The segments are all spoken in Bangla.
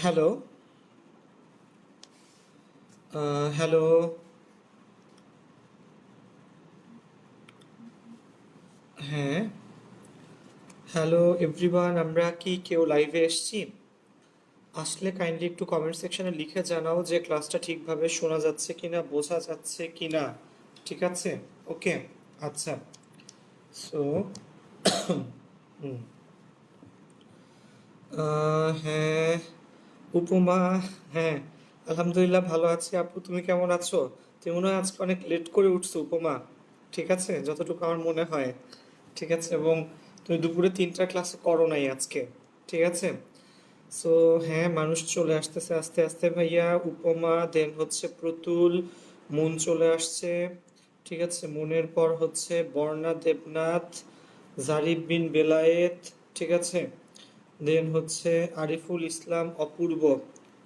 হ্যালো। হ্যালো। হ্যাঁ, হ্যালো এভরিওয়ান, আমরা কি কেউ লাইভে এসছি? আসলে কাইন্ডলি একটু কমেন্ট সেকশনে লিখে জানাও যে ক্লাসটা ঠিকভাবে শোনা যাচ্ছে কিনা, বোঝা যাচ্ছে কিনা। ঠিক আছে? ওকে। আচ্ছা। সো হ্যাঁ, উপমা। হ্যাঁ, আলহামদুলিল্লাহ ভালো আছি। আপু, তুমি কেমন আছো? তুমি মনে হয় আজকে অনেক লেট করে উঠছো উপমা। ঠিক আছে, যতটুকু আমার মনে হয়। ঠিক আছে, এবং তুমি দুপুরে 3টা ক্লাসে করো নাই আজকে। ঠিক আছে। সো হ্যাঁ, মানুষ চলে আসতেছে আস্তে আস্তে ভাইয়া। উপমা, দেন হচ্ছে প্রতুল, মন চলে আসছে। ঠিক আছে, মনের পর হচ্ছে বর্ণা দেবনাথ, জারিফ বিন বেলায়েত। ঠিক আছে, দেন হচ্ছে আরিফুল ইসলাম অপূর্ব।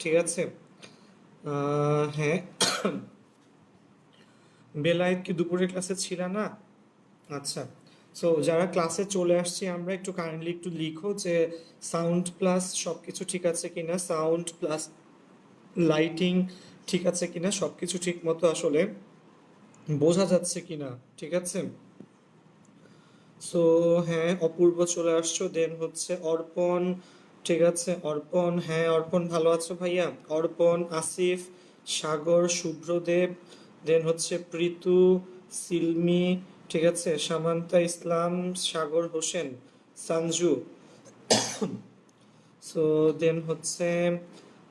ঠিক আছে। হ্যাঁ। বেলায়েত কি দুপুরের ক্লাসে ছিল না? আচ্ছা। সো যারা ক্লাসে চলে আসছি আমরা, একটু কাইন্ডলি একটু লিখো যে সাউন্ড প্লাস সবকিছু ঠিক আছে কিনা, সাউন্ড প্লাস লাইটিং ঠিক আছে কিনা, সবকিছু ঠিক মতো আসলে বোঝা যাচ্ছে কিনা। ঠিক আছে। সো হ্যাঁ, অপূর্ব চলে আসছো, দেন হচ্ছে অর্পণ। ঠিক আছে, অর্পণ। হ্যাঁ, অর্পণ ভালো আছো ভাইয়া? অর্পণ, আসিফ, সাগর, শুভ্রদেব, দেন হচ্ছে প্রীতু, সিলমি। ঠিক আছে, সামান্তা ইসলাম, সাগর হোসেন, সঞ্জু। সো দেন হচ্ছে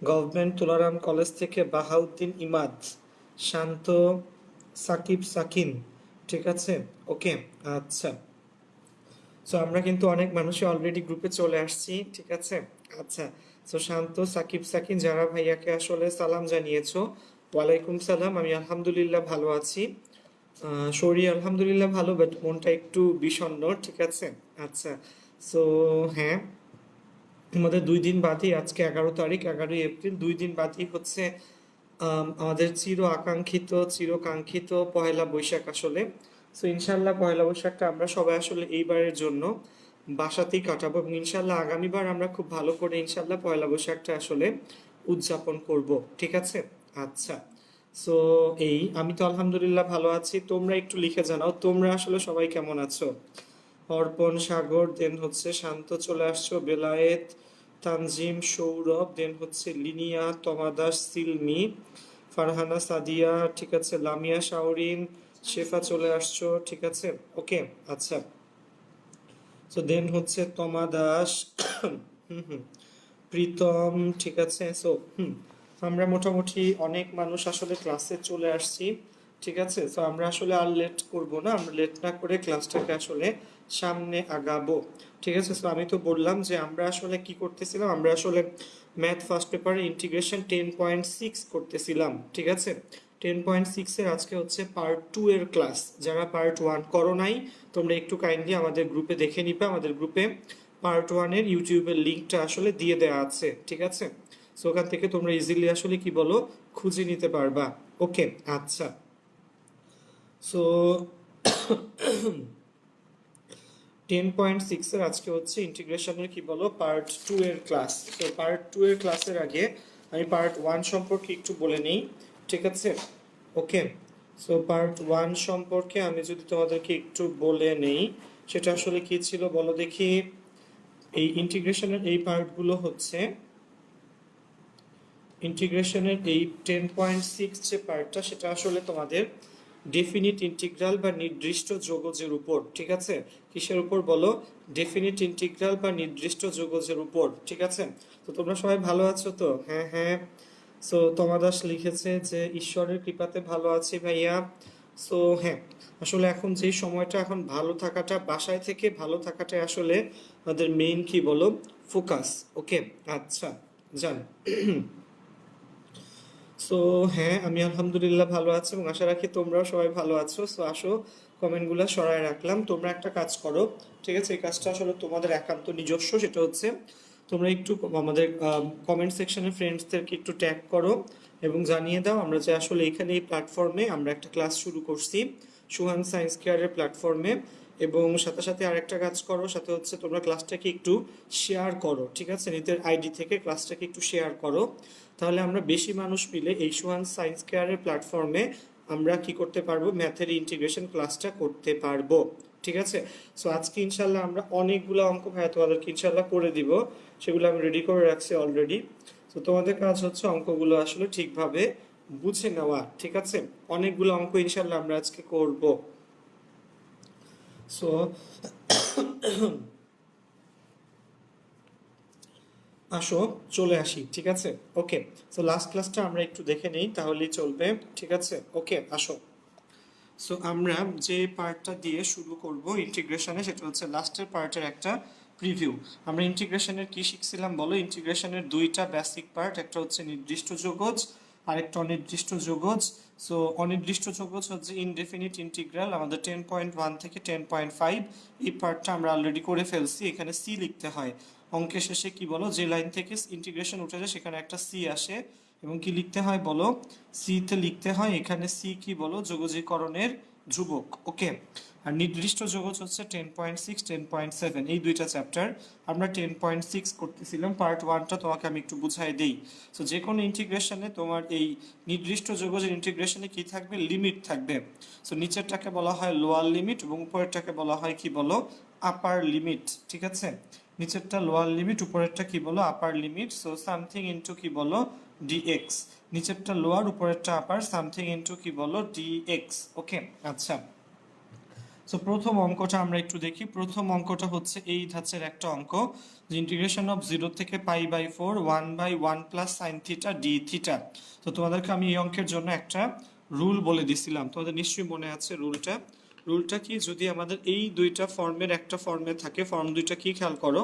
গভর্নমেন্ট তুলারাম কলেজ থেকে বাহাউদ্দিন ইমাদ, শান্ত, সাকিব, সাকিন। ঠিক আছে। ওকে। আচ্ছা। সো আমরা কিন্তু অনেক মানুষই অলরেডি গ্রুপে চলে আসছি। ঠিক আছে। আচ্ছা। সো শান্ত, সাকিব, সাকিন, যারা ভাইয়াকে আসলে সালাম জানিয়েছো, ওয়ালাইকুম সালাম। আমি আলহামদুলিল্লাহ ভালো আছি। শরীর আলহামদুলিল্লাহ ভালো, বাট মনটা একটু বিষণ্ণ। ঠিক আছে। আচ্ছা। সো হ্যাঁ, আমাদের 2 দিন বাদই, আজকে 11 তারিখ, 11ই এপ্রিল, 2 দিন বাদই হচ্ছে আমাদের চির আকাঙ্ক্ষিত, চিরকাঙ্ক্ষিত পহেলা বৈশাখ আসলে। সো ইনশাল্লাহ পহেলা বৈশাখটা আমরা সবাই আসলে এইবারের জন্য বাসাতেই কাটাবো, এবং ইনশাল্লাহ আগামীবার আমরা খুব ভালো করে ইনশাল্লাহ পয়লা বৈশাখটা আসলে উদযাপন করব। ঠিক আছে। আচ্ছা। সো এই, আমি তো আলহামদুলিল্লাহ ভালো আছি। তোমরা একটু লিখে জানাও তোমরা আসলে সবাই কেমন আছো। অর্পণ, সাগর, দেন হচ্ছে শান্ত চলে আসছো, বেলায়েত, তানজিম, সৌরভ, দেন হচ্ছে লিনিয়া, তমাদাস, সিলমি, ফারহানা, সাদিয়া। ঠিক আছে, লামিয়া, শাওরিন, শেফা চলে আসছো। ঠিক আছে। ওকে। আচ্ছা। সো দেন হচ্ছে তমা দাস, হুম হুম, প্রীতম। ঠিক আছে। সো আমরা মোটামুটি অনেক মানুষ আসলে ক্লাসে চলে আসছি। ঠিক আছে। সো আমরা আসলে আর লেট করব না, আমরা লেট না করে ক্লাসটাকে আসলে সামনে আগাবো। ঠিক আছে। সো আমি তো বললাম যে আমরা আসলে কি করতেছিলাম, আমরা আসলে ম্যাথ ফার্স্ট পেপারে ইন্টিগ্রেশন 10.6 করতেছিলাম। ঠিক আছে। 10.6-এর আজকে হচ্ছে পার্ট 2 এর ক্লাস। যারা পার্ট 1 করো নাই, তোমরা একটু কাইন্ডলি আমাদের গ্রুপে দেখে নিবে। আমাদের গ্রুপে পার্ট 1-এর ইউটিউবের লিঙ্কটা আসলে দিয়ে দেওয়া আছে। ঠিক আছে। সো ওখান থেকে তোমরা ইজিলি আসলে কি বলো, খুঁজে নিতে পারবা। ওকে। আচ্ছা। সো 10.6-এর আজকে হচ্ছে ইন্টিগ্রেশনের কি বলো পার্ট 2 এর ক্লাস। তো পার্ট 2 এর ক্লাসের আগে আমি পার্ট 1 সম্পর্কে একটু বলে নিই। ঠিক আছে। ওকে। সো পার্ট 1 সম্পর্কে আমি যদি তোমাদেরকে একটু বলে নেই, সেটা আসলে কি ছিল বলো দেখি। এই ইন্টিগ্রেশনের এই পার্টগুলো হচ্ছে, ইন্টিগ্রেশনের এই 10.6 যে পার্টটা, সেটা আসলে তোমাদের ডেফিনিট ইন্টিগ্রাল বা নির্দিষ্ট যোগজের উপর। ঠিক আছে। কিসের উপর বলো? ডেফিনিট ইন্টিগ্রাল বা নির্দিষ্ট যোগজের উপর। ঠিক আছে। তো তোমরা সবাই ভালো আছো তো? হ্যাঁ হ্যাঁ। সো তমাদাস লিখেছে যে ঈশ্বরের কৃপাতে ভালো আছি ভাইয়া। সো হ্যাঁ, আসলে এখন যে সময়টা, এখন ভালো থাকাটা, বাসায় থেকে ভালো থাকাটাই আসলে আমাদের মেইন কি বলো ফোকাস। ওকে। আচ্ছা। জান। সো হ্যাঁ, আমি আলহামদুলিল্লাহ ভালো আছি এবং আশা রাখি তোমরাও সবাই ভালো আছো। সো আসো, কমেন্টগুলো সরায় রাখলাম। তোমরা একটা কাজ করো। ঠিক আছে, এই কাজটা আসলে তোমাদের একান্ত নিজস্ব। সেটা হচ্ছে তোমরা একটু আমাদের কমেন্ট সেকশনে ফ্রেন্ডসদেরকে একটু ট্যাগ করো এবং জানিয়ে দাও আমরা যে আসলে এখানে এই প্ল্যাটফর্মে আমরা একটা ক্লাস শুরু করছি, সুহান সায়েন্স কেয়ারের প্ল্যাটফর্মে। এবং সাথে সাথে আরেকটা কাজ করো, সাথে হচ্ছে তোমরা ক্লাসটাকে একটু শেয়ার করো, ঠিক আছে? নিজের আইডি থেকে ক্লাসটাকে একটু শেয়ার করো, তাহলে আমরা বেশি মানুষ মিলে এই সোহান সায়েন্স কেয়ারের প্ল্যাটফর্মে আমরা কি করতে পারবো, ম্যাথের ইন্টিগ্রেশন ক্লাসটা করতে পারবো, ঠিক আছে? সো আজকে ইনশাল্লাহ আমরা অনেকগুলো অঙ্ক ভাইয়া তোমাদেরকে ইনশাল্লাহ করে দিব, সেগুলো আমি রেডি করে রাখছি অলরেডি। তো তোমাদের কাজ হচ্ছে অঙ্কগুলো আসলে ঠিকভাবে বুঝে নেওয়া, ঠিক আছে? অনেকগুলো অঙ্ক ইনশাল্লাহ আমরা আজকে করব। সো আসো চলে আসি, ঠিক আছে? ওকে, সো লাস্ট ক্লাসটা আমরা একটু দেখে নেই, তাহলেই চলবে, ঠিক আছে? ওকে, আসো। সো আমরা যে পার্টটা দিয়ে শুরু করব ইন্টিগ্রেশনে, সেটা হচ্ছে লাস্টের পার্টের একটা প্রিভিউ। আমরা ইন্টিগ্রেশনের কি শিখছিলাম বলো? ইন্টিগ্রেশনের দুইটা বেসিক পার্ট, একটা হচ্ছে নির্দিষ্ট যোগজ, আরেকটা অনির্দিষ্ট যোগজ। সো অনির্দিষ্ট যোগজ হচ্ছে ইনডেফিনিট ইন্টিগ্রাল, আমাদের 10.1 থেকে 10.5, এই পার্টটা আমরা অলরেডি করে ফেলছি। এখানে সি লিখতে হয় অঙ্কের শেষে, কি বলো, যে লাইন থেকে ইন্টিগ্রেশন উঠে যায় সেখানে একটা সি আসে, এবং কি লিখতে হয় বলো? সিতে লিখতে হয় এখানে সি কি বলো? যোগজীকরণের ধ্রুবক, ওকে। আর নির্দিষ্ট যোগজ হচ্ছে 10.6, 10.7, এই দুইটা চ্যাপ্টার। আমরা 10.6 করতেছিলাম, পার্ট 1টা তোমাকে আমি একটু বুঝাই দেই। সো যে কোনো ইন্টিগ্রেশনে তোমার এই নির্দিষ্ট যোগজের ইন্টিগ্রেশনে কি থাকবে? লিমিট থাকবে। সো নিচেরটাকে বলা হয় লোয়ার লিমিট এবং উপরেরটাকে বলা হয় কি বলো? আপার লিমিট, ঠিক আছে? নিচেরটা লোয়ার লিমিট, উপরেরটা কি বলো? আপার লিমিট। সো সামথিং ইনটু কি বলো? ডিএক্স। নিচেরটা লোয়ার, উপরেরটা আপার, সামথিং ইনটু কি বলো? ডিএক্স, ওকে। আচ্ছা, সো প্রথম অঙ্কটা আমরা একটু দেখি। প্রথম অঙ্কটা হচ্ছে এই ধাঁচের একটা অঙ্ক, যে ইন্টিগ্রেশন অফ 0 থেকে π/4 1/1 plus sine theta D theta. তো তোমাদেরকে আমি এই অঙ্কের জন্য একটা রুল বলে দিছিলাম, তোমাদের নিশ্চয়ই মনে আছে রুলটা। রুলটা কি? যদি আমাদের এই দুইটা ফর্মের একটা ফর্মে থাকে, ফর্ম দুইটা কি খেয়াল করো,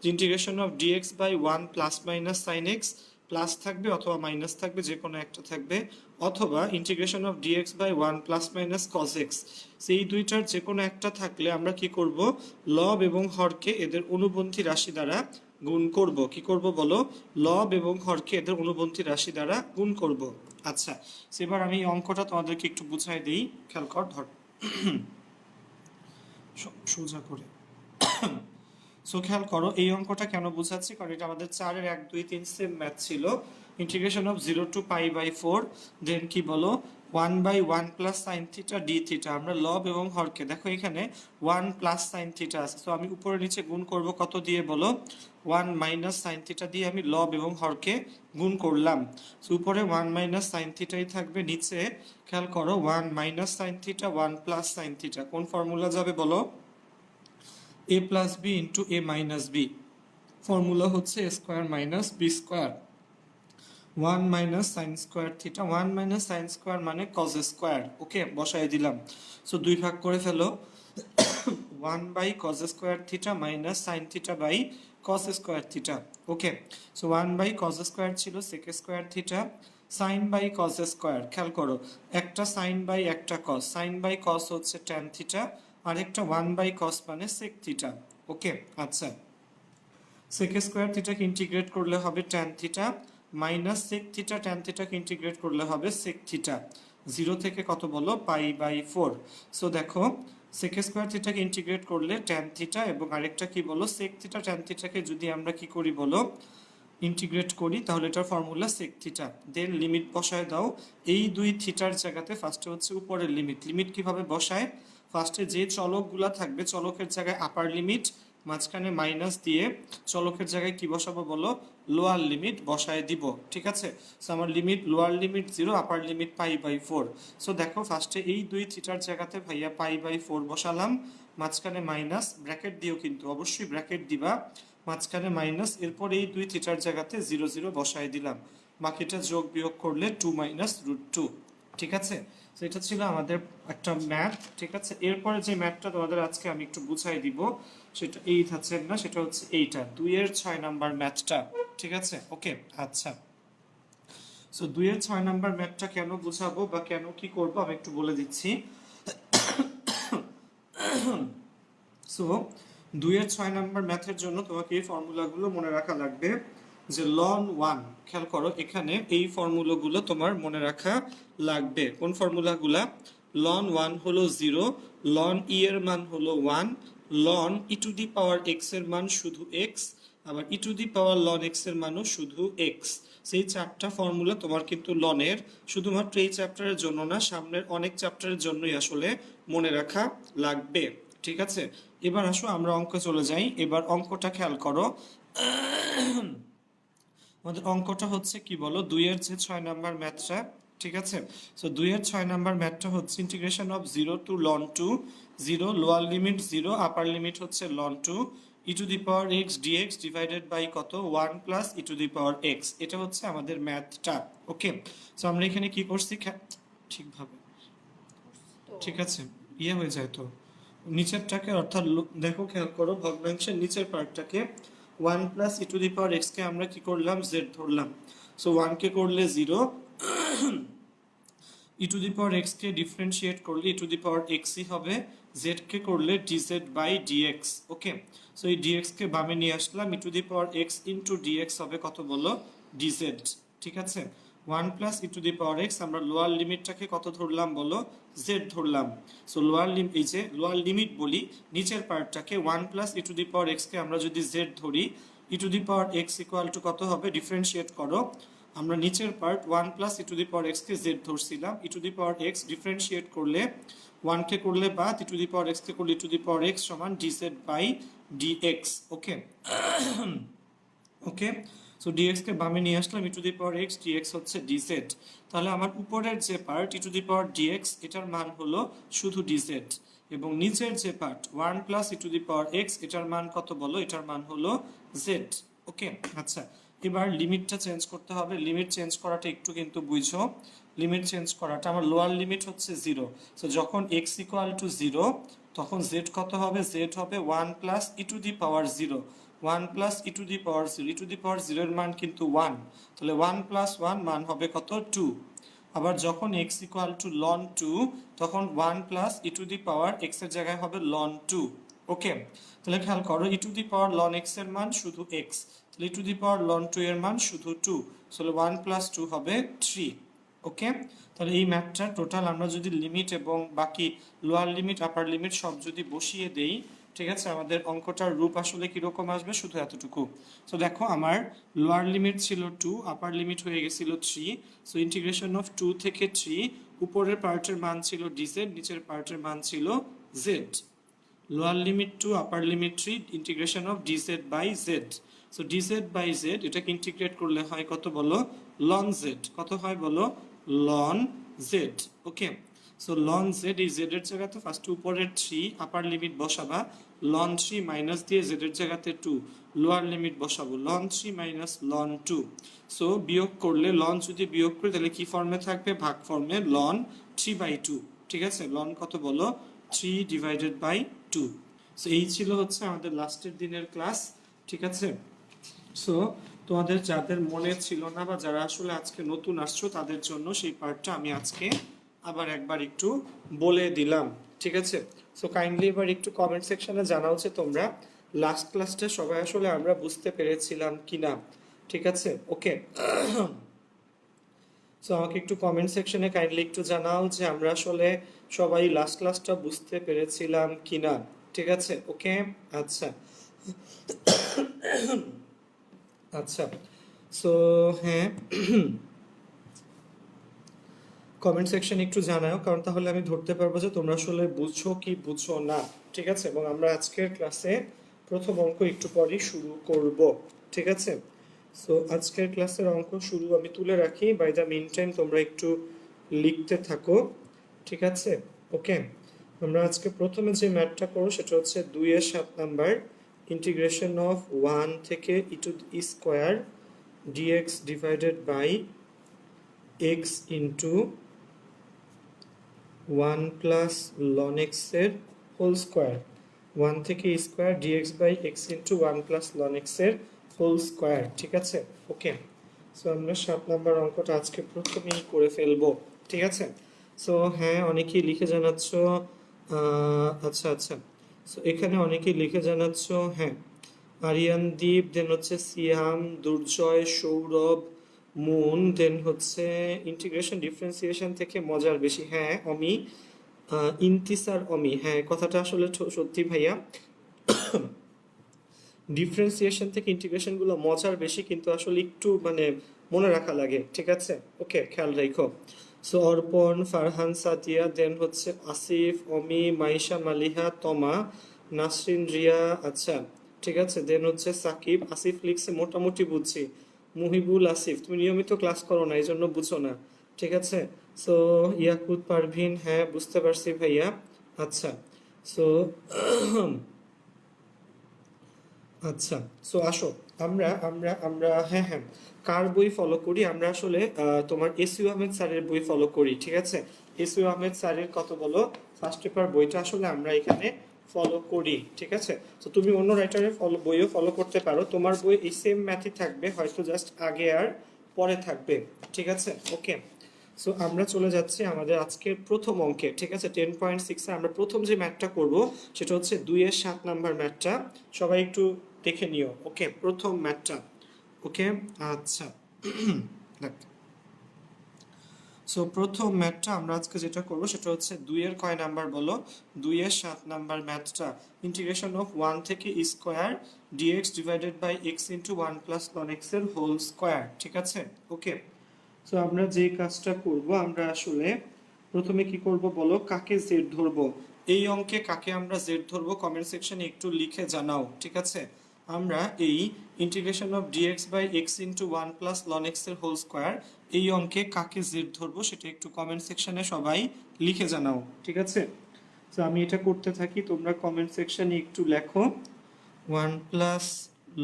যে integration of dx/1 plus minus sine x, plus থাকবে অথবা মাইনাস থাকবে, যে কোনো একটা থাকবে, অথবা integration of dx/1 plus minus cos x, সেই দুইটার যে কোনো একটা থাকলে আমরা কি করব? লব এবং হরকে এদের অনুবন্ধী রাশি দ্বারা গুণ করব। কি করব বলো? লব এবং হরকে এদের অনুবন্ধী রাশি দ্বারা গুণ করব। আচ্ছা, এবার আমি এই অঙ্কটা তোমাদেরকে একটু বুঝাই দিই, খেয়াল কর, ধর সোজা করে। সো খেয়াল করো এই অঙ্কটা কেন বোঝাচ্ছি, কারণ এটা আমাদের 4-এর 1, 2, 3 সেম ম্যাথ ছিল। ইন্টিগ্রেশন অফ 0 টু π/4, দেন কি বলো? 1/1 plus sine theta D theta. আমরা লব এবং হরকে, দেখো এখানে 1 প্লাস সাইন থিটা আছে, তো আমি উপরে নিচে গুণ করব কত দিয়ে বলো? 1 মাইনাস সাইন থিটা দিয়ে আমি লব এবং হরকে গুণ করলাম। সো উপরে 1 মাইনাস সাইন থিটাই থাকবে, নিচে খেয়াল করো 1 minus sine theta 1 plus sine theta. কোন ফর্মুলা যাবে বলো? a plus b into a minus b. Formula হচ্ছে a square minus b square. 1 minus sine square theta, 1 minus sine square মানে কজ স্কোয়ার, ওকে, বসাই দিলাম। সো দুই ভাগ করে ফেলো, 1 by cos square theta minus sine theta by cos square theta, okay. So 1 by cos square ছিল sec square theta, sine by cos square, খেয়াল করো একটা সাইন বাই একটা কস, সাইন বাই কস হচ্ছে ট্যান থিটা, আর একটা 1 বাই কস মানে সেক থিটা, ওকে। আচ্ছা, সেক স্কোয়ার থিটাকে ইন্টিগ্রেট করলে হবে tan theta, minus sec theta, tan থিটাকে ইন্টিগ্রেট করলে হবে সেক থিটা। 0 থেকে কত বলো? π/4। সো দেখো সেক স্কোয়ার থিটাকে ইন্টিগ্রেট করলে ট্যান থিটা, এবং আরেকটা কি বলো? সেক থিটা। ট্যান থিটাকে যদি আমরা কি করি বলো? ইন্টিগ্রেট করি, তাহলে এটার ফর্মুলা সেক থিটা। দেন লিমিট বসায় দাও এই দুই থিটার জায়গাতে। ফার্স্টে হচ্ছে উপরের লিমিট, লিমিট কিভাবে বসায়? ফার্স্টে যে চলকগুলা থাকবে চলকের জায়গায় আপার লিমিট, মাঝখানে মাইনাস দিয়ে চলকের জায়গায় কি বসাবো বলো? লোয়ার লিমিট বসায় দিব, ঠিক আছে? সো আমার limit lower limit 0, upper limit π/4। So দেখো ফার্স্টে এই দুই থিটার জায়গাতে ভাইয়া π/4 বসালাম, মাঝখানে মাইনাস, ব্র্যাকেট দিও কিন্তু অবশ্যই ব্র্যাকেট দিবা, মাঝখানে মাইনাস, এরপর এই দুই থিটার জায়গাতে 0 0 বসায় দিলাম, বাকিটা যোগ বিয়োগ করলে 2 মাইনাস √2, ঠিক আছে? তো এটা ছিল আমাদের একটা ম্যাথ, ঠিক আছে? এরপরে যে ম্যাথটা তোমাদের আজকে আমি একটু বুঝাই দিব, সেটা এই ধাঁচের না, সেটা হচ্ছে এইটা 2-এর 6 নাম্বার ম্যাথটা, ঠিক আছে? ওকে, আচ্ছা। সো 2-এর 6 নাম্বার ম্যাথটা কেন বুঝাবো বা কেন কি করব আমি একটু বলে দিচ্ছি। সো 2-এর 6 নাম্বার ম্যাথের জন্য তোমাকে এই ফর্মুলাগুলো মনে রাখা লাগবে, যে লন 1, খেয়াল করো এখানে এই ফর্মুলাগুলো তোমার মনে রাখা লাগবে। কোন ফর্মুলাগুলা? লন 1 হলো 0, লন ই এর মান হলো 1, ln e to the power x এর মান শুধু এক্স, আবার e to the power ln x এর মানও শুধু এক্স। সেই চারটা ফর্মুলা তোমার কিন্তু লনের শুধুমাত্র এই চ্যাপ্টারের জন্য না, সামনের অনেক চ্যাপ্টারের জন্যই আসলে মনে রাখা লাগবে। ঠিক আছে, এবার আসো আমরা অঙ্কে চলে যাই। এবার অঙ্কটা খেয়াল করো। আমাদের অঙ্কটা হচ্ছে কি বলো, 2 এর যে 6 নাম্বার ম্যাথটা, ঠিক আছে। সো 2 এর 6 নাম্বার ম্যাথটা হচ্ছে integration of 0 to ln 2, 0 lower limit 0, upper limit হচ্ছে ln 2, e to the power x dx divided by কত 1 plus e to the power x. এটা হচ্ছে আমাদের ম্যাথটা। ওকে, সো আমরা এখানে কি করছি ঠিকভাবে, ঠিক আছে, ইয়ে হয়ে যায় তো নিচেরটাকে, অর্থাৎ দেখো খেয়াল করো, ভগ্নাংশের নিচের পার্টটাকে 1 plus e to the power x কে আমরা কি করলাম, জেড ধরলাম। সো 1 কে করলে 0, e to the power x কে ডিফারেন্সিয়েট করলে ই টু দি পাওয়ার এক্সই হবে, জেড কে করলে dz by dx. Okay, so এই ডিএক্স কে বামে নিয়ে আসলাম, e to the power x into dx হবে কত বলো, ডিজেড। ঠিক আছে, 1 plus e to the power x, আমরা লোয়ার লিমিটটাকে কত ধরলাম বলো, জেড ধরলাম। সো লোয়ার লিমিট, এই যে লোয়ার লিমিট বলি, নিচের পার্টটাকে 1 plus e to the power x কে আমরা যদি জেড ধরি, e to the power x equal to কত হবে, ডিফারেন্সিয়েট করো। আমরা নিচের part 1 plus e to the power x কে জেড ধরছিলাম, e to the power x differentiate করলে 1 কে করলে বাদ, ই টু দি পাওয়ার এক্স কে করলে e to the power x সমান dz by dx. Okay, okay, so dx কে বামে নিয়ে আসলাম, e to the power x dx হচ্ছে ডিজেড। তাহলে আমার উপরের যে part e to the power dx, এটার মান হলো শুধু ডিজেড, এবং নিচের যে part 1 plus e to the power x, এটার মান কত বলো, এটার মান হলো জেড। ওকে, আচ্ছা, এবার লিমিটটা চেঞ্জ করতে হবে। লিমিট চেঞ্জ করাটা একটু কিন্তু বুঝো, লিমিট চেঞ্জ করাটা, আমার লোয়ার লিমিট হচ্ছে 0, সো যখন এক্স ইকুয়াল টু 0 তখন জেড কত হবে, জেড হবে 1 plus e to the power 0, 1 plus e to the power 0, e to the power 0 এর মান কিন্তু 1, তাহলে 1 প্লাস 1 মান হবে কত, 2। আবার যখন এক্স ইকুয়াল টু লন 2 তখন 1 plus e to the power x এর জায়গায় হবে লন 2। ওকে, তাহলে খেয়াল করো, e to the power ln x এর মান শুধু এক্স, তাহলে ই টু দি পাওয়ার লন 2 এর মান শুধু 2, তাহলে 1 প্লাস 2 হবে 3। ওকে, তাহলে এই ম্যাথটার টোটাল আমরা যদি লিমিট এবং বাকি লোয়ার লিমিট আপার লিমিট সব যদি বসিয়ে দেই, ঠিক আছে, আমাদের অঙ্কটার রূপ আসলে কিরকম আসবে, শুধু এতটুকু। সো দেখো, আমার লোয়ার লিমিট ছিল 2, আপার লিমিট হয়ে গেছিল 3, সো ইন্টিগ্রেশন অফ 2 থেকে 3, উপরের পার্টের মান ছিল ডিজেড, নিচের পার্টের মান ছিল z. Lower limit 2, upper limit 3, integration of dz by z. So dz by z, এটাকে ইন্টিগ্রেট করলে হয় কত বলো, লন জেড। কত হয় বলো, ln z. Okay, so ln z, এই জেড এর জায়গাতে ফার্স্ট উপরের 3 আপার লিমিট বসাবা, লন 3 মাইনাস দিয়ে জেড এর জায়গাতে 2 লোয়ার লিমিট বসাবো, লন 3 মাইনাস লন 2। সো বিয়োগ করলে, লন যদি বিয়োগ করি তাহলে কি ফর্মে থাকবে, ভাগ ফর্মে, লন 3/2। ঠিক আছে, লন কত বলো, 3 ডিভাইডেড বাই 2। সো এই ছিল হচ্ছে আমাদের লাস্টের দিনের ক্লাস। ঠিক আছে, সো তোমাদের যাদের মনে ছিল না বা যারা আসলে আজকে নতুন আসছো তাদের জন্য সেই পার্টটা আমি আজকে আবার একবার একটু বলে দিলাম। ঠিক আছে, সো কাইন্ডলি এবার একটু কমেন্ট সেকশনে জানাও যে তোমরা লাস্ট ক্লাসটা সবাই আসলে আমরা বুঝতে পেরেছিলাম কিনা। ঠিক আছে, ওকে, সো আমাকে একটু কমেন্ট সেকশনে কাইন্ডলি একটু জানাও যে আমরা আসলে সবাই লাস্ট ক্লাসটা বুঝতে পেরেছিলাম কিনা। ঠিক আছে, ওকে, আচ্ছা, আচ্ছা, সো হ্যাঁ, কমেন্ট সেকশন একটু জানাও, কারণ তাহলে আমি ধরতে পারবো যে তোমরা আসলে বুঝছো কি বুঝছো না। ঠিক আছে, এবং আমরা আজকের ক্লাসে প্রথম অঙ্ক একটু পরেই শুরু করব। ঠিক আছে, সো আজকের ক্লাসের অঙ্ক শুরু আমি তুলে রাখি, বাই দ্য মিন টাইম তোমরা একটু লিখতে থাকো। ঠিক আছে, ওকে, আমরা আজকে প্রথমে যে ম্যাথটা করবো সেটা হচ্ছে 2-7 নাম্বার, ইন্টিগ্রেশন অফ 1 থেকে e to the square dx divided by x into 1 plus ln x এর হোল স্কোয়ার, 1 থেকে square dx by x into 1 plus ln x এর হোল স্কোয়ার। ঠিক আছে, ওকে, সো আমরা 7 নাম্বার অঙ্কটা আজকে প্রথমেই করে ফেলবো। ঠিক আছে, সো হ্যাঁ, অনেকেই লিখে জানাচ্ছ, আচ্ছা আচ্ছা, সো এখানে অনেকেই লিখে জানাচ্ছ, হ্যাঁ, আরিয়ানদীপ, দেন হচ্ছে সিয়াম, দুর্জয়, সৌরভ, মুন, দেন হচ্ছে ইন্টিগ্রেশন ডিফারেন্সিয়েশন থেকে মজার বেশি, হ্যাঁ অমি, ইন্তিসার অমি, হ্যাঁ কথাটা আসলে সত্যি ভাইয়া। ডিফারেন্সিয়েশন থেকে ইন্টিগ্রেশন গুলো মজার বেশি, কিন্তু আসলে একটু মানে মনে রাখা লাগে, ঠিক আছে? ওকে, খেয়াল রাখো। সো অর্পণ, ফারহান, সাদিয়া, দেন হচ্ছে আসিফ, অমি, মাইশা, মালিহা, তমা, নাসরিন, রিয়া, আচ্ছা ঠিক আছে, দেন হচ্ছে সাকিব। আসিফ লিখছে মোটামুটি বুঝছি। মুহিবুল আসিফ, তুমি নিয়মিত ক্লাস করো না এই জন্য বুঝো না, ঠিক আছে? সো ইয়াকুত পারভিন, হ্যাঁ বুঝতে পারছি ভাইয়া। আচ্ছা, সো আচ্ছা, সো আসো, আমরা আমরা আমরা হ্যাঁ হ্যাঁ, কার বই ফলো করি আমরা আসলে? তোমার এসইউ আহমেদ স্যারের বই ফলো করি, ঠিক আছে? এসইউ আহমেদ স্যারের কত বলো ফার্স্ট পেপার বইটা আসলে আমরা এখানে ফলো করি, ঠিক আছে? তো তুমি অন্য রাইটারের বইও ফলো করতে পারো, তোমার বই এই সেম ম্যাথই থাকবে, হয়তো জাস্ট আগে আর পরে থাকবে, ঠিক আছে? ওকে, সো আমরা চলে যাচ্ছি আমাদের আজকের প্রথম অঙ্কে, ঠিক আছে? 10.6 আমরা প্রথম যে ম্যাথটা করব সেটা হচ্ছে 2-এর 7 নাম্বার ম্যাথটা। সবাই একটু দেখে নিও, ওকে? প্রথম ম্যাথটা, ওকে? আচ্ছা, সো প্রথম ম্যাথটা আমরা আজকে যেটা করব সেটা হচ্ছে 2-এর কয় নাম্বার বলো? 2-এর 7 নাম্বার ম্যাথটা, ইন্টিগ্রেশন অফ 1 থেকে square dx divided by x into 1 plus ln x এর হোল স্কয়ার, ঠিক আছে? ওকে, সো আমরা যে কাজটা করব, আমরা আসলে প্রথমে কি করব বলো, কাকে জেড ধরবো? এই অঙ্কে কাকে আমরা জেড ধরবো কমেন্ট সেকশনে একটু লিখে জানাও, ঠিক আছে? আমরা এই integration of dx by x into 1 plus ln x এর হোল স্কোয়ার, এই অঙ্কে কাকে জেড ধরবো সেটা একটু কমেন্ট সেকশনে সবাই লিখে জানাও, ঠিক আছে? তো আমি এটা করতে থাকি, তোমরা কমেন্ট সেকশনে একটু লেখো। 1 প্লাস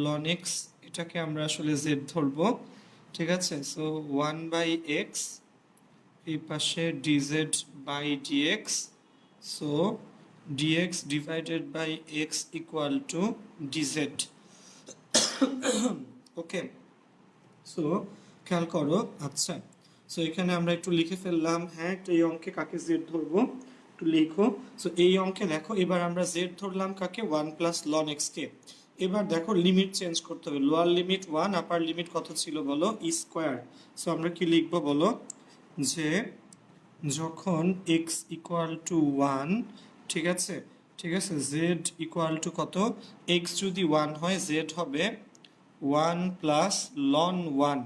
লন এক্স, এটাকে আমরা আসলে জেড ধরবো, ঠিক আছে? সো 1 বাই এক্স, এই পাশে dz by dx, so dx divided by x equal to dz, okay? So খেয়াল করো, আচ্ছা, সো এখানে আমরা একটু লিখে ফেললাম, হ্যাঁ তো এই অঙ্কে কাকে জেড ধরবো একটু লিখো। সো এই অঙ্কে দেখো এবার আমরা জেড ধরলাম কাকে, 1 প্লাস লন এক্স কে। এবার দেখো লিমিট চেঞ্জ করতে হবে, লোয়ার লিমিট 1, আপার লিমিট কত ছিল বলো, ই স্কোয়ার। সো আমরা কি লিখবো বলো, যে যখন এক্স ইকুয়াল টু 1, ঠিক আছে, ঠিক আছে, জেড ইকুয়াল টু কত, এক্স যদি 1 হয় জেড হবে 1 প্লাস লন 1,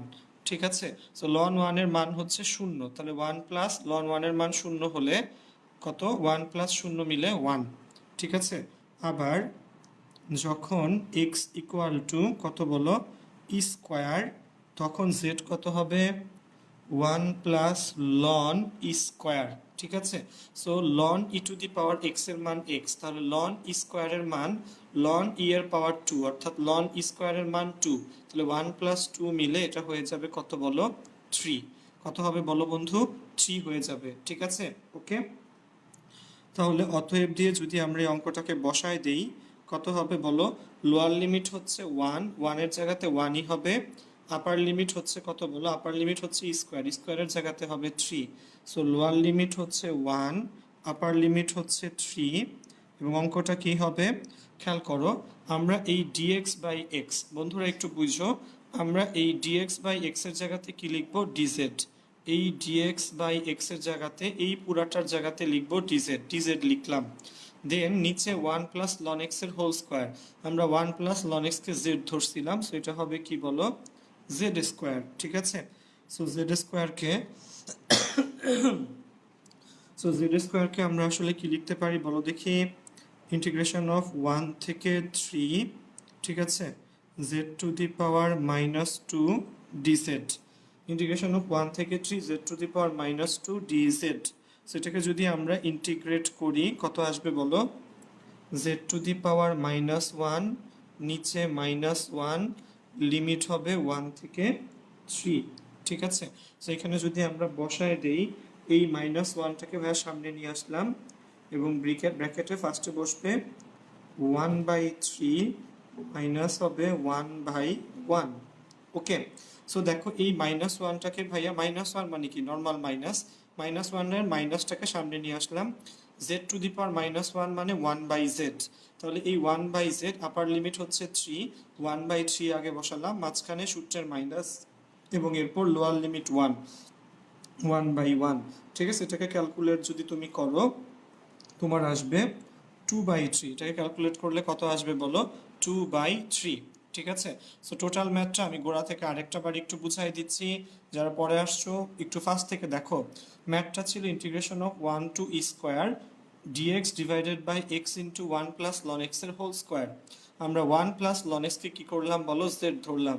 ঠিক আছে? সো লন 1 এর মান হচ্ছে 0, তাহলে 1 প্লাস লন 1 এর মান 0 হলে কত, 1 প্লাস 0 মিলে 1, ঠিক আছে? আবার যখন এক্স ইকুয়াল টু কত বলো, ই স্কোয়ার, তখন জেড কত হবে, 1 প্লাস লন ই স্কোয়ার, ঠিক আছে? So ln e to the power x এর মান এক্স, তাহলে লন ই স্কোয়ারের মান লন ই এর পাওয়ার 2, অর্থাৎ লন ই স্কোয়ারের মান 2, তাহলে 1 প্লাস 2 মিলে এটা হয়ে যাবে কত বলো, 3। কত হবে বলো বন্ধু, 3 হয়ে যাবে, ঠিক আছে? ওকে, তাহলে অতএব দিয়ে যদি আমরা এই অঙ্কটাকে বসায় দেই, কত হবে বলো, লোয়ার লিমিট হচ্ছে 1, 1 এর জায়গাতে 1ই হবে। আপার লিমিট হচ্ছে কত বলো, আপার লিমিট হচ্ছে স্কোয়ার, স্কোয়ারের জায়গাতে হবে 3। সো লোয়ার লিমিট হচ্ছে 1, আপার লিমিট হচ্ছে 3, এবং অঙ্কটা কি হবে খেয়াল করো, আমরা এই ডিএক্স বাই এক্স, বন্ধুরা একটু বুঝো, আমরা এই ডিএক্স বাই এক্স এর জায়গাতে কি লিখবো, ডিজেড। এই ডিএক্স বাই এক্স এর জায়গাতে, এই পুরাটার জায়গাতে লিখবো ডিজেড, ডিজেড লিখলাম। দেন নিচে 1 প্লাস লন এক্স এর হোল স্কোয়ার, আমরা 1 প্লাস লন এক্স কে জেড ধরছিলাম, সো এটা হবে কি বলো, জেড স্কোয়ার, ঠিক আছে? সো জেড স্কোয়ারকে, সো জেড স্কোয়ারকে আমরা আসলে কি লিখতে পারি বলো দেখি, ইন্টিগ্রেশন অফ 1 থেকে 3, ঠিক আছে, Z to the power minus 2 DZ, integration of 1 থেকে 3 z to the power minus 2 DZ. সেটাকে যদি আমরা ইন্টিগ্রেট করি কত আসবে বলো, Z to the power minus 1, নিচে মাইনাস 1, লিমিট হবে 1 থেকে 3, ঠিক আছে? সো এখানে যদি আমরা বসায় দেই, এই মাইনাস 1টাকে ভাইয়া সামনে নিয়ে আসলাম, এবং ব্র্যাকেটে ফার্স্টে বসবে 1/3 মাইনাস হবে 1/1, ওকে? সো দেখো এই মাইনাস 1টাকে ভাইয়া, মাইনাস 1 মানে কি নর্মাল মাইনাস, মাইনাস 1 এর মাইনাসটাকে সামনে নিয়ে আসলাম, z to the power minus 1 মানে 1/z, তাহলে এই 1/z আপার লিমিট হচ্ছে 3, 1/3 আগে বসালাম, মাঝখানে সূত্রের মাইনাস, এবং এরপর লোয়ার লিমিট 1, 1/1, ঠিক আছে? এটাকে ক্যালকুলেট যদি তুমি করো, তোমার আসবে 2/3। এটাকে ক্যালকুলেট করলে কত আসবে বলো? 2/3। ঠিক আছে। সো টোটাল ম্যাথটা আমি গোড়া থেকে আরেকটা বার একটু বুঝাই দিচ্ছি, যারা পরে আসছো একটু ফার্স্ট থেকে দেখো। ম্যাথটা ছিল integration of 1 to e square dx divided by x into 1 plus ln x এর হোল স্কোয়ার। আমরা 1 প্লাস লন এক্সকে কী করলাম বলো? জেড ধরলাম।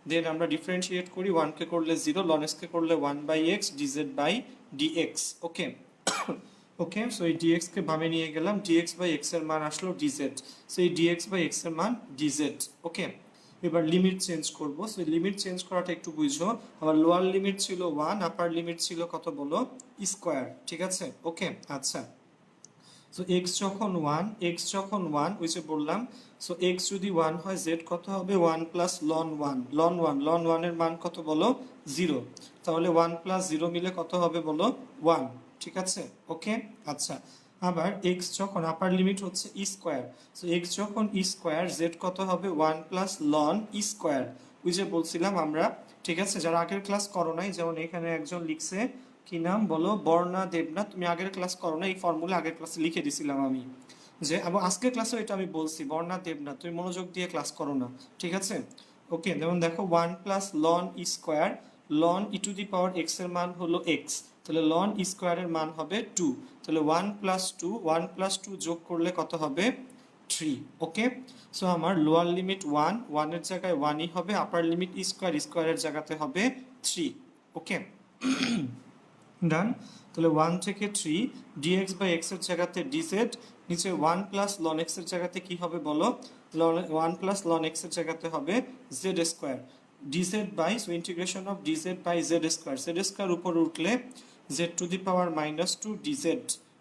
দেন আমরা ডিফারেন্সিয়েট করি, 1কে করলে 0, লন এক্সকে করলে 1/x dz by dx. Okay okay, so এই dx কে বামে নিয়ে গেলাম, dx বাই x এর মান আসলো dz। সো এই dx বাই x এর মান dz। ওকে, এবার লিমিট চেঞ্জ করব। সো লিমিট চেঞ্জ করাটা একটু বুঝো। আমার লোয়ার লিমিট ছিল 1, আপার লিমিট ছিল কত বলো? স্কোয়ার। ঠিক আছে। ওকে, আচ্ছা। সো x যখন 1, ওই যে বললাম, সো x যদি 1 হয় z কত হবে? 1 প্লাস লন 1, লন 1 এর মান কত বলো? 0। তাহলে 1 প্লাস 0 মিলে কত হবে বলো? 1। ঠিক আছে। ওকে, আচ্ছা। আবার x যখন আপার লিমিট হচ্ছে ই স্কোয়ার, সো x যখন ই স্কোয়ার, z কত হবে? 1 প্লাস লন ই স্কোয়ার। ওই যে বলছিলাম আমরা। ঠিক আছে, যারা আগের ক্লাস করো নাই, যেমন এখানে একজন লিখছে, কি নাম বলো? বর্ণা দেবনাথ। তুমি আগের ক্লাস করো না, এই ফর্মুলা আগের ক্লাসে লিখে দিছিলাম আমি, যে এবং আজকের ক্লাসেও এটা আমি বলছি, বর্ণা দেবনাথ তুমি মনোযোগ দিয়ে ক্লাস করো না। ঠিক আছে। ওকে, যেমন দেখো 1 plus ln e square, ln e to the power x এর মান হলো এক্স, তাহলে লন ই স্কোয়ারের মান হবে 2। তাহলে 1 প্লাস 2 যোগ করলে কত হবে? 3। ওকে, সো আমার লোয়ার লিমিট 1 এর জায়গায় 1ই হবে, আপার লিমিট স্কোয়ারের জায়গাতে হবে 3। ওকে, ডান। তাহলে 1 থেকে 3, dx বাই x এর জায়গাতে dz, নিচে 1 প্লাস লন x এর জায়গাতে কি হবে বলো? 1 প্লাস লন x এর জায়গাতে হবে z square, dz by, so integration of dz by z square উপরে উঠলে z to the power -2 dz।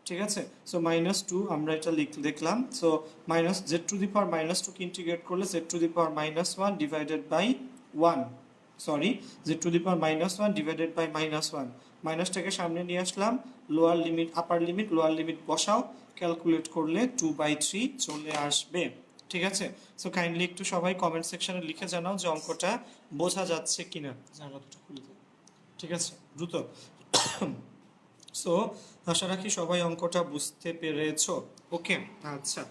ঠিক আছে। সো -2 আমরা এটা দেখলাম। So minus z to the power -2 কে ইন্টিগ্রেট করলে z to the power -1 divided by 1, sorry, z to the power -1 divided by -1। মাইনাসটাকে সামনে নিয়ে আসলাম, lower limit upper limit lower limit বসাও, ক্যালকুলেট করলে 2/3 চলে আসবে। ঠিক আছে। সো কাইন্ডলি একটু সবাই কমেন্ট সেকশনে লিখে জানাও যে অঙ্কটা বোঝা যাচ্ছে কিনা। জানালাটা খুলে দাও। ঠিক আছে, দ্রুত। সো আশা রাখি সবাই অঙ্কটা বুঝতে পেরেছো। ওকে, আচ্ছা।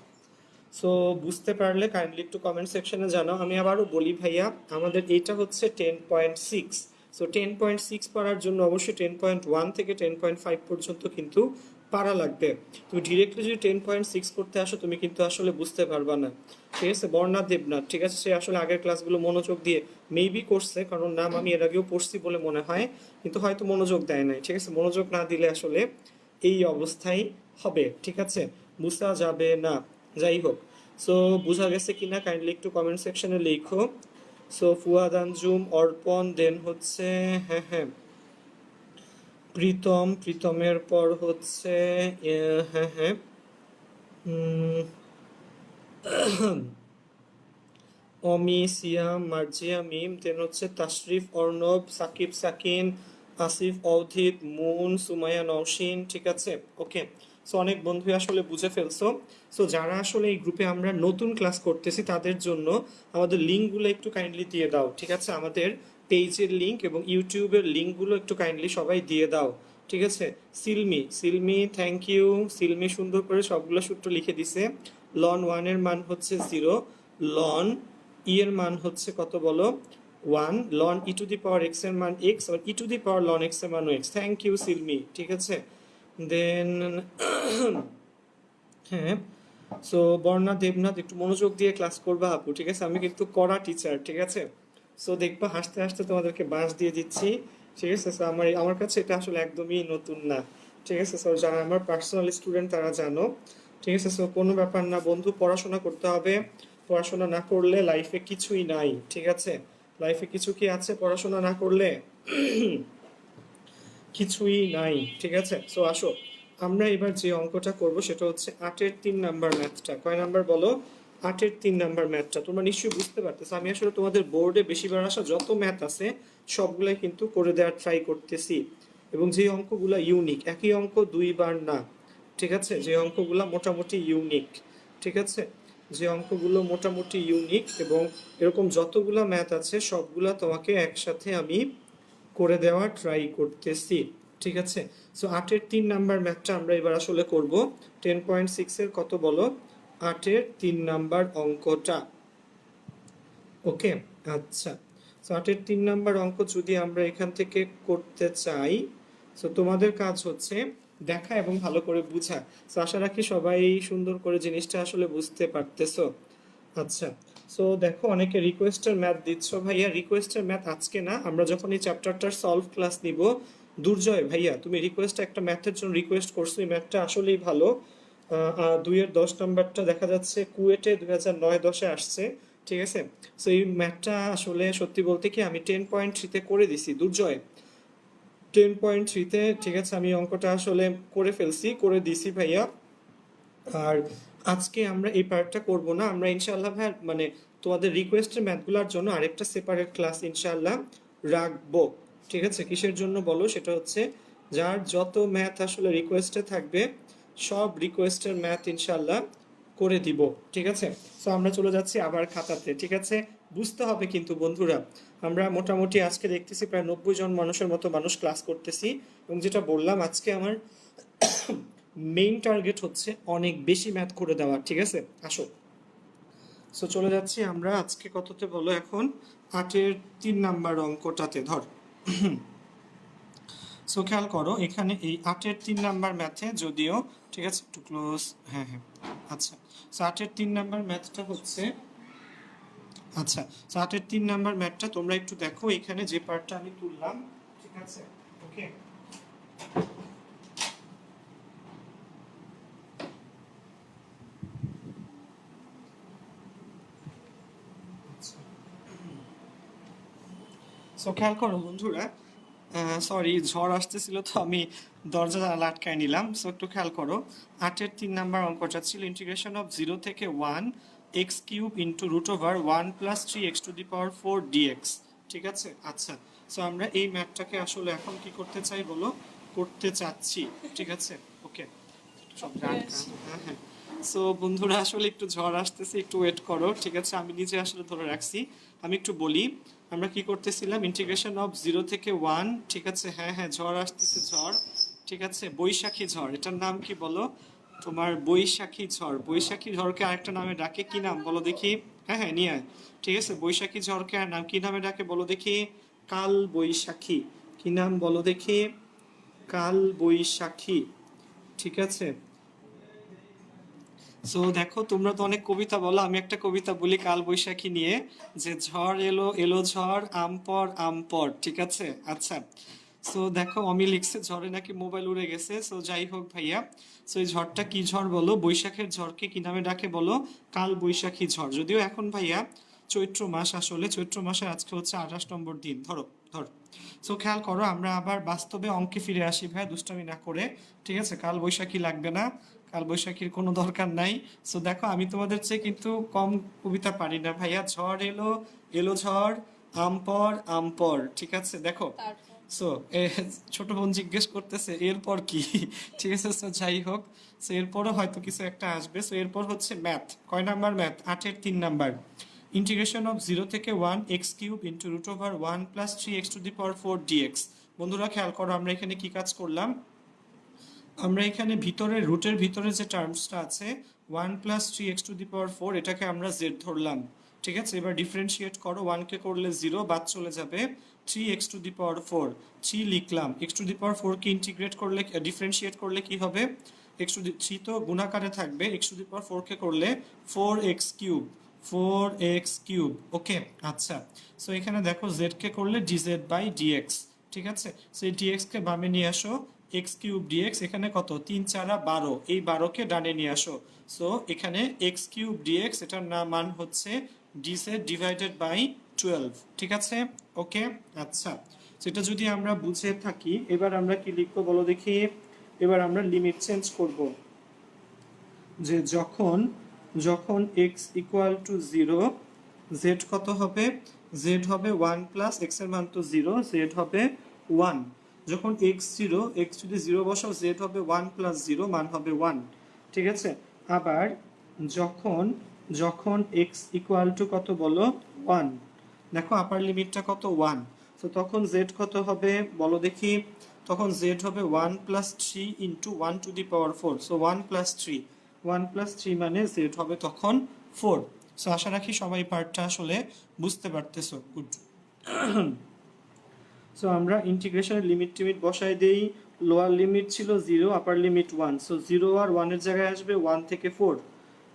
সো বুঝতে পারলে কাইন্ডলি একটু কমেন্ট সেকশনে জানাও। আমি আবারও বলি ভাইয়া, আমাদের এইটা হচ্ছে 10.6। সো 10.6 পড়ার জন্য অবশ্যই 10.1 থেকে 10.5 পর্যন্ত কিন্তু পারা লাগবে। তুমি ডিরেক্টলি যদি 10.6 করতে আসো, তুমি কিন্তু আসলে বুঝতে পারবা না। ঠিক আছে, বর্ণা দেবনাথ, ঠিক আছে, সে আসলে আগের ক্লাসগুলো মনোযোগ দিয়ে মেবি করছে, কারণ নাম আমি এর আগেও পড়ছি বলে মনে হয়, কিন্তু হয়তো মনোযোগ দেয় নাই। ঠিক আছে, মনোযোগ না দিলে আসলে এই অবস্থায় হবে। ঠিক আছে, বুঝা যাবে না। যাই হোক, সো বোঝা গেছে কিনা কাইন্ডলি একটু কমেন্ট সেকশনে লিখো। সো ফুয়াদ আঞ্জুম, অর্পণ, দেন হচ্ছে হ্যাঁ হ্যাঁ প্রীতমের পর হচ্ছে হ্যাঁ হ্যাঁ অমি, সিয়াম, মার্জিয়া, মিম, দেন হচ্ছে তাশরিফ, অর্ণব, সাকিব, সাকিন, আসিফ, অৌধিত, মুন, সুমাইয়া, নওশিন। ঠিক আছে। ওকে, সো অনেক বন্ধু আসলে বুঝে ফেলছো। সো যারা আসলে এই গ্রুপে আমরা নতুন ক্লাস করতেছি, তাদের জন্য আমাদের লিঙ্কগুলো একটু কাইন্ডলি দিয়ে দাও। ঠিক আছে, আমাদের পেজের লিঙ্ক এবং ইউটিউবের লিঙ্কগুলো একটু কাইন্ডলি সবাই দিয়ে দাও। ঠিক আছে। সিলমি থ্যাংক ইউ। সিলমি সুন্দর করে সবগুলো সূত্র লিখে দিছে। লন 1 এর মান হচ্ছে 0, লন ই এর মান হচ্ছে কত বলো? 1, ln e to the power x এর মান x, আর e to the power ln x এর মানও x। Thank you সিলমি। ঠিক আছে। দেন হ্যাঁ, সো বর্ণা দেবনাথ, একটু মনোযোগ দিয়ে ক্লাস করবা আপু। ঠিক আছে, আমি কিন্তু কড়া টিচার। ঠিক আছে। সো দেখবা হাসতে হাসতে তোমাদেরকে বাঁশ দিয়ে দিচ্ছি। ঠিক আছে। সো আমার কাছে এটা আসলে একদমই নতুন না। ঠিক আছে। সো যারা আমার পার্সোনাল স্টুডেন্ট তারা জানো। ঠিক আছে। সো কোনো ব্যাপার না বন্ধু, পড়াশোনা করতে হবে। পড়াশোনা না করলে লাইফে কিছুই নাই। ঠিক আছে, লাইফে কিছু কি আছে পড়াশোনা না করলে? কিছুই নাই। ঠিক আছে। সো আসো, আমরা এবার যে অঙ্কটা করব সেটা হচ্ছে 8-এর 3 নাম্বার ম্যাথটা। কয় নাম্বার বলো? 8-এর 3 নাম্বার ম্যাথটা। তোমরা নিশ্চয়ই বুঝতে পারতেছো, আমি আসলে তোমাদের বোর্ডে বেশিবার আসা যত ম্যাথ আছে সবগুলাই কিন্তু করে দেওয়ার ট্রাই করতেছি, এবং যে অঙ্কগুলা ইউনিক, একই অঙ্ক দুইবার না। ঠিক আছে, যে অঙ্কগুলা মোটামুটি ইউনিক। ঠিক আছে, যে অঙ্কগুলো মোটামুটি ইউনিক, এবং এরকম যতগুলা ম্যাথ আছে সবগুলা তোমাকে একসাথে আমি করে দেওয়ার ট্রাই করতেছি। ঠিক আছে। সো 8-এর 3 নাম্বার ম্যাথটা আমরা এবার আসলে করব। 10.6 এর কত বলো? 8-এর 3 নাম্বার অঙ্কটা। ওকে, আচ্ছা। সো 8-এর 3 নাম্বার অঙ্ক যদি আমরা এখান থেকে করতে চাই, সো তোমাদের কাজ হচ্ছে দেখা এবং ভালো করে বুঝা। সো আশা রাখি সবাই সুন্দর করে জিনিসটা আসলে বুঝতে পারতেছো। আচ্ছা, সো দেখো অনেকে রিকোয়েস্টের ম্যাথ দিচ্ছ। ভাইয়া রিকোয়েস্টের ম্যাথ আজকে না, আমরা যখন এই চ্যাপ্টারটার সলভ ক্লাস নিব। দুর্জয় ভাইয়া, তুমি রিকোয়েস্ট একটা ম্যাথের জন্য রিকোয়েস্ট করছো, এই ম্যাথটা আসলেই ভালো। 2-এর 10 নাম্বারটা দেখা যাচ্ছে কুয়েটে 2009-10-এ আসছে। ঠিক আছে। সো এই ম্যাথটা আসলে সত্যি বলতে কি আমি 10.3-তে করে দিছি দুর্জয়। 10.3-তে ঠিক আছে, আমি অঙ্কটা আসলে করে ফেলছি, করে দিছি ভাইয়া। আর আজকে আমরা এই পার্টটা করব না, আমরা ইনশাআল্লাহ ভাই মানে তোমাদের রিকোয়েস্টের ম্যাথগুলোর জন্য আরেকটা সেপারেট ক্লাস ইনশাআল্লাহ রাখবো। ঠিক আছে, কিসের জন্য বলো? সেটা হচ্ছে যার যত ম্যাথ আসলে রিকোয়েস্টে থাকবে সব রিকোয়েস্টের ম্যাথ ইনশাআল্লাহ করে দিব। ঠিক আছে। সো আমরা চলে যাচ্ছি আবার খাতাতে। ঠিক আছে, বুঝতে হবে কিন্তু বন্ধুরা, আমরা মোটামুটি আজকে দেখতেছি প্রায় 90 জন মানুষের মতো মানুষ ক্লাস করতেছি। এবং যেটা বললাম আজকে আমার মেইন টার্গেট হচ্ছে অনেক বেশি ম্যাথ করে দেওয়া। ঠিক আছে, আসো। সো চলে যাচ্ছি আমরা আজকে কততে বলো এখন? 8-এর 3 নাম্বার অঙ্কটাতে ধর। সো খেয়াল করো এখানে এই 8-এর 3 নাম্বার ম্যাথে যদিও ঠিক আছে একটু ক্লোজ, হ্যাঁ হ্যাঁ, আচ্ছা। সো 8-এর 3 নাম্বার ম্যাথটা হচ্ছে, আচ্ছা, সো 8-এর 3 নাম্বার ম্যাথটা তোমরা একটু দেখো এখানে যে পার্টটা আমি তুললাম। ঠিক আছে, ওকে। সো খেয়াল করো বন্ধুরা, সরি ঝড় আসতেছিল তো আমি দরজা জানালা আটকায় নিলাম। সো একটু খেয়াল করো, 8-এর 3 নাম্বার অঙ্কটা ছিল ইন্টিগ্রেশন অফ 0 থেকে 1 x cube into root over 1 plus 3x⁴ dx। ঠিক আছে, আচ্ছা। সো আমরা এই ম্যাথটাকে আসলে এখন কি করতে চাই বলো? করতে চাচ্ছি। ঠিক আছে, ওকে। সব গান হ্যাঁ হ্যাঁ। সো বন্ধুরা আসলে একটু ঝড় আসতেছে, একটু ওয়েট করো। ঠিক আছে, আমি নিজে আসলে ধরে রাখছি। আমি একটু বলি আমরা কি করতেছিলাম, ইন্টিগ্রেশন অফ 0 থেকে 1। ঠিক আছে, হ্যাঁ হ্যাঁ, ঝড় আসতেছে, ঝড়। ঠিক আছে, বৈশাখী ঝড়, এটার নাম কি বলো? তোমার বৈশাখী ঝড়। বৈশাখী ঝড়কে আরেকটা নামে ডাকে, কি নাম বলো দেখি? হ্যাঁ হ্যাঁ, নিয়ে আয়। ঠিক আছে, বৈশাখী ঝড়কে আর নাম কি নামে ডাকে বলো দেখি? কাল বৈশাখী। কি নাম বলো দেখি? কাল বৈশাখী। ঠিক আছে। সো দেখো তোমরা তো অনেক কবিতা বলো, আমি একটা কবিতা বলি কাল বৈশাখী নিয়ে, যে ঝড় এলো এলো ঝড় আম পর আম পর। ঠিক আছে, আচ্ছা। সো দেখো অমি লিখছে ঝড়ে নাকি মোবাইল উড়ে গেছে। সো যাই হোক ভাইয়া, সো এই ঝড়টা কি ঝড় বলো? বৈশাখের ঝড়কে কি নামে ডাকে বলো? কাল বৈশাখী ঝড়। যদিও এখন ভাইয়া চৈত্র মাস, আসলে চৈত্র মাসে আজকে হচ্ছে 28 নম্বর দিন। ধরো ধর। সো খেয়াল করো আমরা আবার বাস্তবে অঙ্কে ফিরে আসি ভাই, দুষ্টামি না করে। ঠিক আছে, কাল বৈশাখী লাগবে না, কাল বৈশাখীর কোনো দরকার নাই। সো দেখো আমি তোমাদের চেয়ে কিন্তু কম কবিতা পারি না ভাইয়া। ঝড় এলো এলো ঝড় আম পর আম পর। ঠিক আছে, দেখো। সো ছোট বোন জিজ্ঞেস করতেছে এরপর কি? ঠিক আছে, সো যাই হোক, সো এরপরও হয়তো কিছু একটা আসবে। সো এরপর হচ্ছে ম্যাথ, কয় নাম্বার ম্যাথ? 8-এর 3 নাম্বার। ইন্টিগ্রেশন অফ 0 থেকে 1 x cube into root over 1 plus 3x⁴ dx। বন্ধুরা খেয়াল করো আমরা এখানে কি কাজ করলাম? আমরা এখানে ভিতরে রুটের ভিতরে যে টার্মসটা আছে 1 প্লাস 3x⁴ এটাকে আমরা z ধরলাম। ঠিক আছে, এবার ডিফারেন্সিয়েট করো, 1 কে করলে 0 বাদ চলে যাবে, 3x⁴ 3 লিখলাম। x⁴ কে ইন্টিগ্রেট করলে ডিফারেন্সিয়েট করলে কি হবে? 3 তো গুণাকারে থাকবে, x⁴ কে করলে 4x কিউব। ওকে, আচ্ছা। সো এখানে দেখো z কে করলে dz/dx। ঠিক আছে, সো এই dx কে বামে নিয়ে আসো, x³ dx, এখানে কত? 3×4 = 12, এই 12 কে ডানে নিয়ে আসো। সো এখানে x³ dx এটার মান হচ্ছে dz/12। ঠিক আছে, ওকে, আচ্ছা। সেটা যদি আমরা বুঝে থাকি, এবার আমরা কি লিখবো বলো দেখি? এবার আমরা লিমিট চেঞ্জ করব, যে যখন যখন x = 0, z কত হবে? z হবে 1 প্লাস x এর মান তো 0, z হবে 1। যখন x যদি 0 বসাও, z হবে 1 প্লাস 0, মান হবে 1। ঠিক আছে, আবার যখন যখন x = কত বলো? 1। দেখো আপার লিমিটটা কত? 1। তো তখন জেড কত হবে বলো দেখি, তখন জেড হবে 1+3 ইন্টু 1⁴। সো 1+3, 1+3 মানে জেড হবে তখন 4। সো আশা রাখি সবাই পার্টটা আসলে বুঝতে পারতেছো। গুড। সো আমরা ইন্টিগ্রেশনের লিমিট টিমিট বসাই দেই। লোয়ার লিমিট ছিল 0, আপার লিমিট 1। সো 0 আর 1 এর জায়গায় আসবে 1 থেকে 4,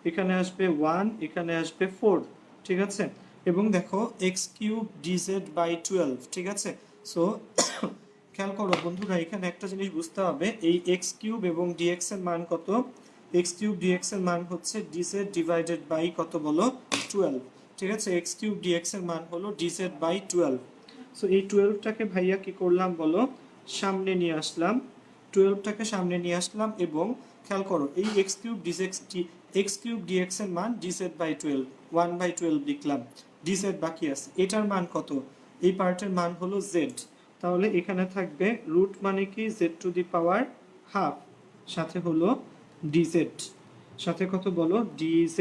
এখানে আসবে 1, এখানে আসবে 4, ঠিক আছে। এবং দেখো x³ dz/12, ঠিক আছে। সো খেয়াল করো বন্ধুরা, এখানে একটা জিনিস বুঝতে হবে, এই x³ এবং dx এর মান কত? x³ dx এর মান হচ্ছে dz ডিভাইডেড বাই কত বলো? 12, ঠিক আছে। x³ dx এর মান হলো dz/12। সো এই 12টাকে ভাইয়া কি করলাম বলো? সামনে নিয়ে আসলাম। 12টাকে সামনে নিয়ে আসলাম এবং খেয়াল করো এই x³ dx এর মান dz/12, 1/12 লিখলাম। dz বাকি আছে, এটার মান কত? এই পার্টের মান হলো z। তাহলে এখানে থাকবে রুট মানে কি z⁻½ সাথে হলো dz, সাথে কত বলো? dz।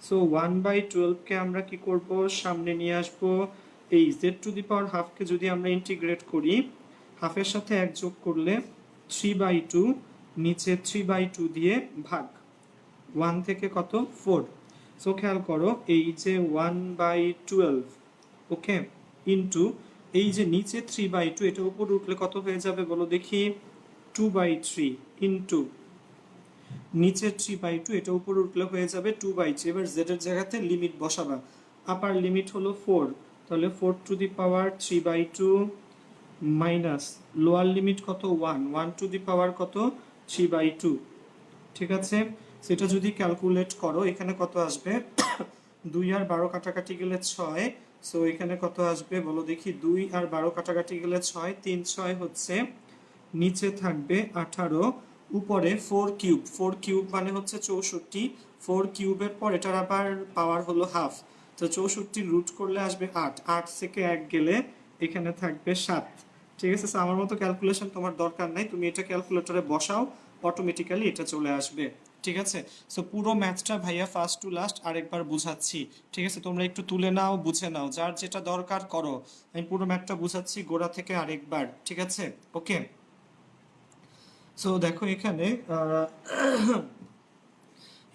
সো 1/12 কে আমরা কি করব? সামনে নিয়ে আসবো। এই z⁻½ কে যদি আমরা ইন্টিগ্রেট করি, হাফের সাথে 1 যোগ করলে 3/2, নিচে 3/2 দিয়ে ভাগ, 1 থেকে কত? 4। সো খেয়াল করো এই যে 1/12, ওকে, ইন্টু এই যে নিচে 3/2, এটা উপর উঠলে কত হয়ে যাবে বলো দেখি? 2/3 ইন্টু নিচে 3/2, এটা উপর উঠলে হয়ে যাবে 2/3। এবার z এর জায়গাতে লিমিট বসাবা। আপার লিমিট হলো 4, তাহলে 4⁻³ মাইনাস লোয়ার লিমিট কত? 1, 1⁻³ কত? 3/2, ঠিক আছে। সেটা যদি ক্যালকুলেট করো এখানে কত আসবে? 2 আর 12 কাটাকাটি গেলে 6। সো এখানে কত আসবে বলো দেখি? 2 আর 12 কাটাকাটি গেলে 6, 3 6 হচ্ছে, নিচে থাকবে 18, উপরে 4³ 4³ মানে হচ্ছে 64। 4³ পর এটার আবার পাওয়ার হলো হাফ, তো 64 রুট করলে আসবে 8, 8 থেকে 1 গেলে এখানে থাকবে 7, ঠিক আছে। আমার মতো ক্যালকুলেশন তোমার দরকার নাই, তুমি এটা ক্যালকুলেটরে বসাও, অটোমেটিক্যালি এটা চলে আসবে, ঠিক আছে। সো পুরো ম্যাথটা ভাইয়া ফার্স্ট টু লাস্ট আরেকবার বুঝাচ্ছি, ঠিক আছে। তোমরা একটু তুলে নাও, বুঝে নাও, যার যেটা দরকার করো। আমি পুরো ম্যাথটা বুঝাচ্ছি গোড়া থেকে আরেকবার, ঠিক আছে, ওকে। সো দেখো এখানে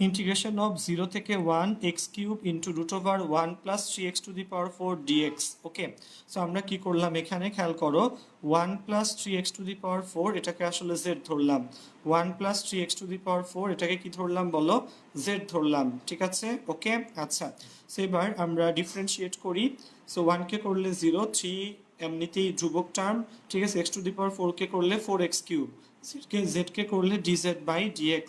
ইন্টিগ্রেশন অফ 0 থেকে 1 x³ into √1 plus 3x⁴ dx, ওকে। সো আমরা কি করলাম এখানে? খেয়াল করো, 1 প্লাস 3x⁴, এটাকে আসলে z ধরলাম। 1 প্লাস 3x⁴, এটাকে কি ধরলাম বলো? z ধরলাম, ঠিক আছে, ওকে। আচ্ছা, সো এবার আমরা ডিফারেন্সিয়েট করি। সো 1 কে করলে 0, 3 এমনিতেই ধ্রুবক টার্ম, ঠিক আছে। x⁴ কে করলে 4x³, z কে করলে dz/dx।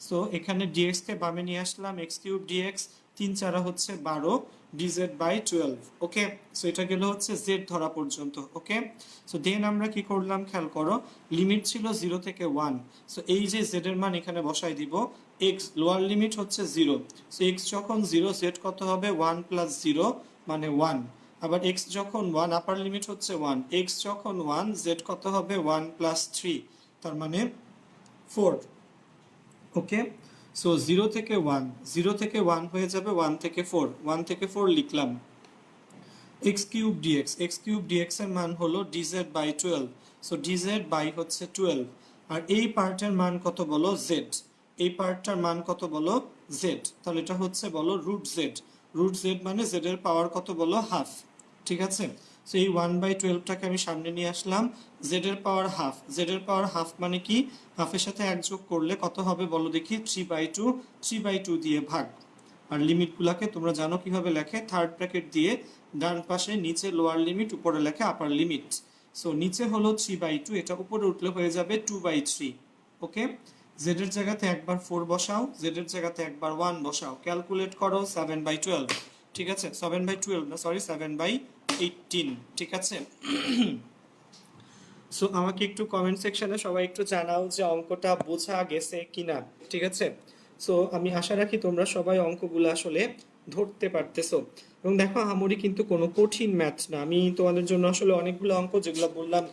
সো এখানে dx কে বামে নিয়ে আসলাম, x³ dx, 3 4 হচ্ছে 12, dz/12, ওকে। সো এটা গেল হচ্ছে z ধরা পর্যন্ত, ওকে। সো দেন আমরা কি করলাম খেয়াল করো, লিমিট ছিল 0 থেকে 1। সো এই যে z এর মান এখানে বসাই দিব। x লোয়ার লিমিট হচ্ছে 0, সো x যখন 0, z কত হবে? 1 + 0 মানে 1। আবার x যখন 1, আপার লিমিট হচ্ছে 1, x যখন 1, z কত হবে? 1 + 3, তার মানে 4, ওকে। সো 0 থেকে 1, 0 থেকে 1 হয়ে যাবে 1 থেকে 4, 1 থেকে 4 লিখলাম। x³ dx, x³ dx এর মান হলো dz/12। সো dz বাই হচ্ছে 12। আর এই পার্টের মান কত বলো? z। এই পার্টটার মান কত বলো? z। তাহলে এটা হচ্ছে বলো √z। √z মানে z এর পাওয়ার কত বলো? হাফ, ঠিক আছে। সো এই 1/12টাকে আমি সামনে নিয়ে আসলাম, z এর পাওয়ার হাফ। z এর পাওয়ার হাফ মানে কি? হাফের সাথে 1 যোগ করলে কত হবে বলো দেখি? 3/2, 3/2 দিয়ে ভাগ। আর লিমিটগুলোকে তোমরা জানো কিভাবে লেখে? থার্ড ব্র্যাকেট দিয়ে ডান পাশে নিচে লোয়ার লিমিট, উপরে লেখে আপার লিমিট। সো নিচে হলো 3/2, এটা উপরে উঠলে হয়ে যাবে 2/3, ওকে। জেড এর জায়গাতে একবার 4 বসাও, জেড এর জায়গাতে একবার 1 বসাও, ক্যালকুলেট করো 7/12, ঠিক আছে। 7/12 না, সরি, 7/18, ঠিক আছে। সো আমাকে একটু কমেন্ট সেকশনে সবাই একটু জানাও যে অঙ্কটা বোঝা গেছে কিনা, ঠিক আছে। সো আমি আশা রাখি তোমরা সবাই অঙ্কগুলো আসলে ধরতে পারতেছো। এবং দেখো আহামরি কিন্তু কোনো কঠিন ম্যাথ না, আমি তোমাদের জন্য আসলে অনেকগুলো অঙ্ক যেগুলো বললাম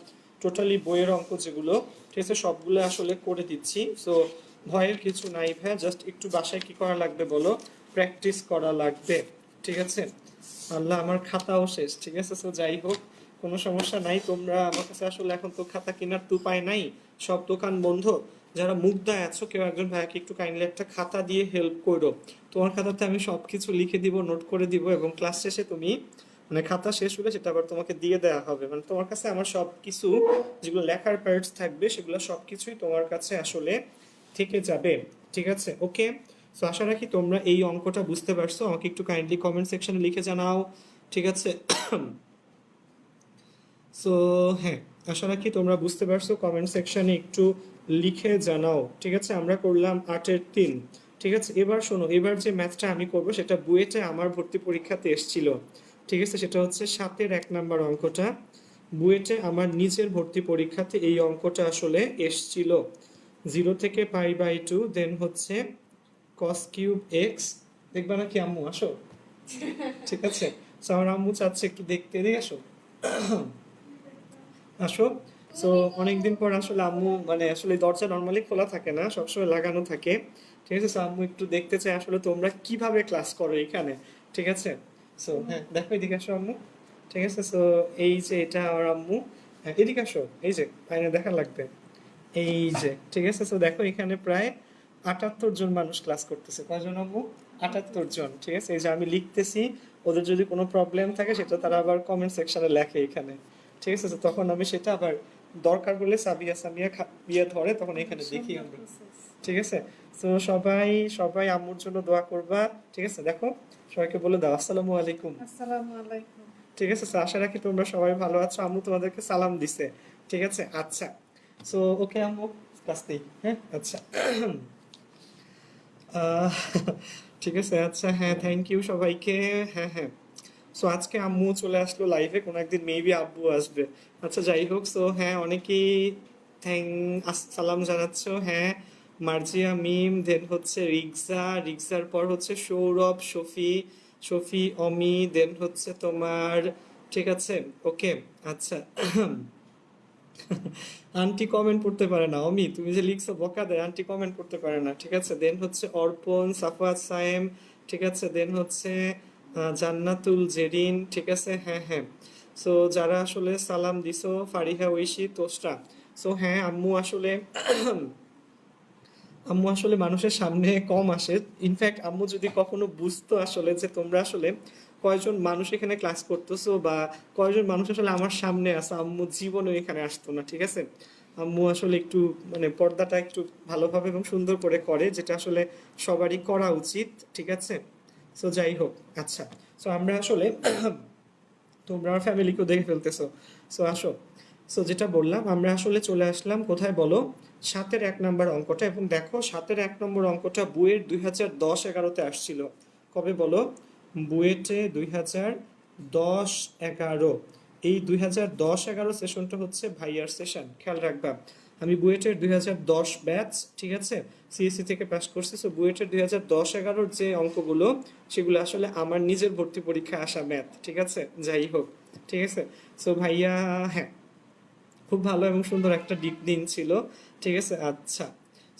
টোটালি বইয়ের অঙ্ক যেগুলো, ঠিক আছে, সবগুলো আসলে করে দিচ্ছি। সো ভয়ের কিছু নাই ভাই, জাস্ট একটু বাসায় কি করা লাগবে বলো? প্র্যাকটিস করা লাগবে, ঠিক আছে। আল্লাহ, আমার খাতাও শেষ, ঠিক আছে। সো যাই হোক, কোনো সমস্যা নাই। তোমরা আমার কাছে আসলে এখন তো খাতা কেনার তো উপায় নাই, সব দোকান বন্ধ। যারা মুগ্ধা আছো কেউ একজন ভাইয়াকে একটু কাইন্ডলি একটা খাতা দিয়ে হেল্প করো। তোমার খাতাতে আমি সব কিছু লিখে দিব, নোট করে দিব, এবং ক্লাস শেষে তুমি মানে খাতা শেষ হলে সেটা আবার তোমাকে দিয়ে দেওয়া হবে। মানে তোমার কাছে আমার সব কিছু যেগুলো লেখার পার্টস থাকবে সেগুলো সব কিছুই তোমার কাছে আসলে থেকে যাবে। ঠিক আছে, ওকে। সো আশা রাখি তোমরা এই অঙ্কটা বুঝতে পারছো। আমাকে একটু কাইন্ডলি কমেন্ট সেকশনে লিখে জানাও। ঠিক আছে। সো হ্যাঁ, আশা রাখি তোমরা বুঝতে পারছো, কমেন্ট সেকশনে একটু লিখে জানাও। ঠিক আছে, আমরা করলাম 8-এর 3। ঠিক আছে, এবার শোনো, এবার যে ম্যাথটা আমি করব সেটা বুয়েটে আমার ভর্তি পরীক্ষাতে এসেছিল। ঠিক আছে, সেটা হচ্ছে 7-এর 1 নম্বর অঙ্কটা। বুয়েটে আমার নিজের ভর্তি পরীক্ষাতে এই অঙ্কটা আসলে এসছিল। 0 থেকে π/2 দেন হচ্ছে cos³ x। দেখবা নাকি আম্মু? আসো। ঠিক আছে, সো আমার আম্মু চাচ্ছে একটু দেখতে, এদিকে আসো। আসো। সো অনেকদিন পর আসলে আম্মু, মানে আসলে দরজা নর্মালি খোলা থাকে না, সবসময় লাগানো থাকে। ঠিক আছে, সো আম্মু একটু দেখতে চাই আসলে তোমরা কিভাবে ক্লাস করো এখানে। ঠিক আছে, সো হ্যাঁ দেখো, এদিকে আসো আম্মু। ঠিক আছে, সো এই যে এটা আমার আম্মু। হ্যাঁ, এদিকে আসো, এই যে আয়না দেখা লাগবে। এই যে ঠিক আছে, তো দেখো এখানে প্রায় 78 জন মানুষ ক্লাস করতেছে। কয়জন আম্মু? 78 জন। ঠিক আছে, এই যে আমি লিখতেছি, ওদের যদি কোনো প্রবলেম থাকে সেটা তারা আবার কমেন্ট সেকশনে লেখে এখানে। ঠিক আছে, তো তখন আমি সেটা আবার দরকার হলে সাবিয়া সামিয়া ইয়ে ধরে তখন এখানে দেখি আমরা। ঠিক আছে, তো সবাই সবাই আম্মুর জন্য দোয়া করবা। ঠিক আছে, দেখো সবাইকে বলে দাও আসসালামু আলাইকুম। আসসালামু আলাইকুম। ঠিক আছে, তো আশা রাখি তোমরা সবাই ভালো আছো। আম্মু তোমাদেরকে সালাম দিছে। ঠিক আছে, আচ্ছা। সো ওকে আম্মু, ক্লাস নেই, হ্যাঁ আচ্ছা। আহ, ঠিক আছে, আচ্ছা, হ্যাঁ থ্যাংক ইউ সবাইকে। হ্যাঁ হ্যাঁ, সো আজকে আম্মু চলে আসলো লাইভে, কোনো একদিন মেবি আব্বু আসবে। আচ্ছা যাই হোক, সো হ্যাঁ অনেকেই সালাম জানাচ্ছো। হ্যাঁ, মার্জিয়া মিম, দেন হচ্ছে রিক্সা, রিক্সার পর হচ্ছে সৌরভ, শফি, শফি অমি, দেন হচ্ছে তোমার, ঠিক আছে, ওকে, আচ্ছা। আন্টি কমেন্ট করতে পারে না, অমি তুমি যে লিখছো বকা দেয়, আন্টি কমেন্ট করতে পারে না। ঠিক আছে, দেন হচ্ছে অর্পণ, সাফাত সায়েম, ঠিক আছে, দেন হচ্ছে জান্নাতুল জেরিন। ঠিক আছে, হ্যাঁ হ্যাঁ। সো যারা আসলে সালাম দিছো, ফারিহা, ঐশী, তোসরা। সো হ্যাঁ, আম্মু আসলে আম্মু আসলে মানুষের সামনে কম আসে। ইনফ্যাক্ট আম্মু যদি কখনো বুঝতো আসলে যে তোমরা আসলে কয়জন মানুষ এখানে ক্লাস করতেছো বা কয়জন মানুষ আসলে আমার সামনে আসো, আম্মু জীবনে এখানে আসতো না। ঠিক আছে, আম্মু আসলে একটু মানে পর্দাটা একটু ভালোভাবে এবং সুন্দর করে করে, যেটা আসলে সবারই করা উচিত। ঠিক আছে, সো যাই হোক, আচ্ছা। সো আমরা আসলে তোমরা আমার ফ্যামিলিকেও দেখে ফেলতেছো। সো আসো। সো যেটা বললাম, আমরা আসলে চলে আসলাম কোথায় বলো? 7-এর 1 নম্বর অঙ্কটা। এবং দেখো 7-এর 1 নম্বর অঙ্কটা বুয়েট 2010-11-তে আসছিল। কবে বলো? বুয়েটে 2010-11। এই 2010-11 সেশনটা হচ্ছে ভাইয়ার সেশন, খেয়াল রাখবা। আমি বুয়েটের 2010 ব্যাচ, ঠিক আছে, সিএসসি থেকে পাস করছি। সো বুয়েটের 2010-11 যে অঙ্কগুলো সেগুলো আসলে আমার নিজের ভর্তি পরীক্ষায় আসা ম্যাথ। ঠিক আছে, যাই হোক, ঠিক আছে। সো ভাইয়া, হ্যাঁ, খুব ভালো এবং সুন্দর একটা দিন ছিল। ঠিক আছে, আচ্ছা।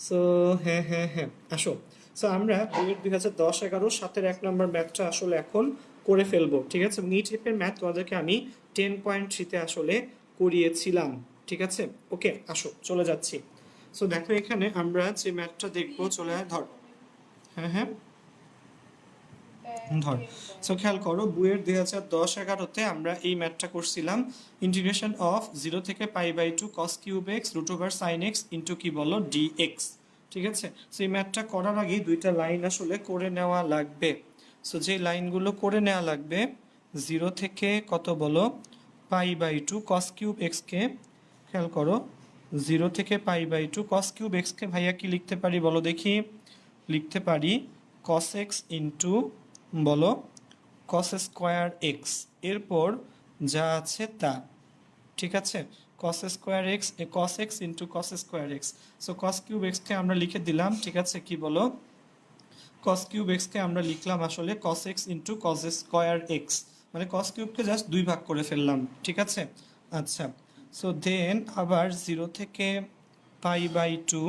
সো হ্যাঁ হ্যাঁ হ্যাঁ, আসো। সো আমরা বুয়েট 2010-11 7-এর 1 নম্বর ম্যাথটা আসলে এখন করে ফেলবো। ঠিক আছে, এই টাইপের ম্যাথ তোমাদেরকে আমি 10.3-তে আসলে করিয়েছিলাম। ঠিক আছে, ওকে, আসো চলে যাচ্ছি। সো দেখো এখানে আমরা যে ম্যাথটা দেখবো, চলে আয়, ধর। হ্যাঁ হ্যাঁ, ধর। সো খেয়াল করো, বুয়েট 2010-11-তে আমরা এই ম্যাথটা করছিলাম। ইন্টিগ্রেশন অফ 0 থেকে π/2 cos³ x √sin x into কি বলো dx। ঠিক আছে, সো এই ম্যাথটা করার আগে দুইটা লাইন আসলে করে নেওয়া লাগবে। সো যে লাইনগুলো করে নেওয়া লাগবে, 0 থেকে কত বলো π/2 cos³ x কে, খেয়াল করো, 0 থেকে π/2 cos³ x কে ভাইয়া কি লিখতে পারি বলো দেখি? লিখতে পারি cos x ইন্টু বলো cos²x, এরপর যা আছে তা। ঠিক আছে, cos²x, cos x into cos²x। So cos³ x কে আমরা লিখে দিলাম। ঠিক আছে, কি বলো? cos³ x কে আমরা লিখলাম আসলে cos x ইন্টু cos²x, মানে cos³ কে জাস্ট 2 ভাগ করে ফেললাম। ঠিক আছে, আচ্ছা। সো দেন আবার 0 থেকে π/2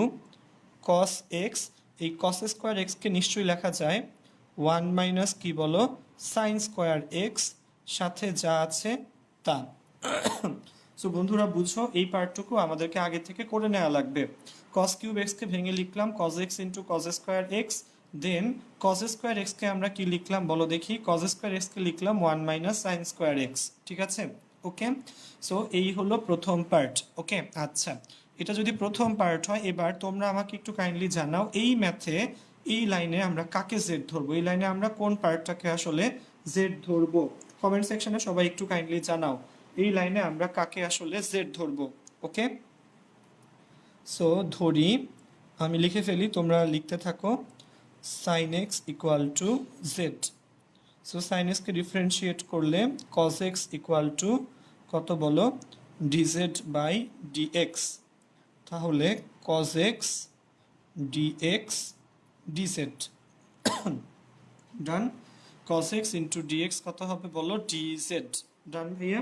cos x, এই cos² x কে নিশ্চয়ই লেখা যায় 1 মাইনাস কি বলো sin² x, সাথে যা আছে তা। সো বন্ধুরা বুঝছো, এই পার্টটুকু আমাদেরকে আগে থেকে করে নেওয়া লাগবে। কস কিউব এক্সকে ভেঙে লিখলাম cos x into cos square x, then cos square এক্সকে আমরা কি লিখলাম বলো দেখি, কজ স্কোয়ার এক্সকে লিখলাম 1 - সাইন স্কোয়ার এক্স, ঠিক আছে। ওকে, সো এই হলো প্রথম পার্ট। ওকে, আচ্ছা, এটা যদি প্রথম পার্ট হয়, এবার তোমরা আমাকে একটু কাইন্ডলি জানাও এই ম্যাথে এই লাইনে আমরা কাকে জেড ধরবো, এই লাইনে আমরা কোন পার্টটাকে আসলে জেড ধরবো। কমেন্ট সেকশনে সবাই একটু কাইন্ডলি জানাও এই লাইনে আমরা কাকে আসলে জেড ধরবো। ওকে, সো ধরি, আমি লিখে ফেলি, তোমরা লিখতে থাকো। Sine x equal to z. So sine এক্সকে ডিফারেন্সিয়েট করলে কজ এক্স ইকুয়াল টু কত বলো, ডিজেড বাই ডিএক্স। তাহলে cos x dx dz, done. Cos x into dx কত হবে বলো, ডিজেড, ডান ভাইয়া।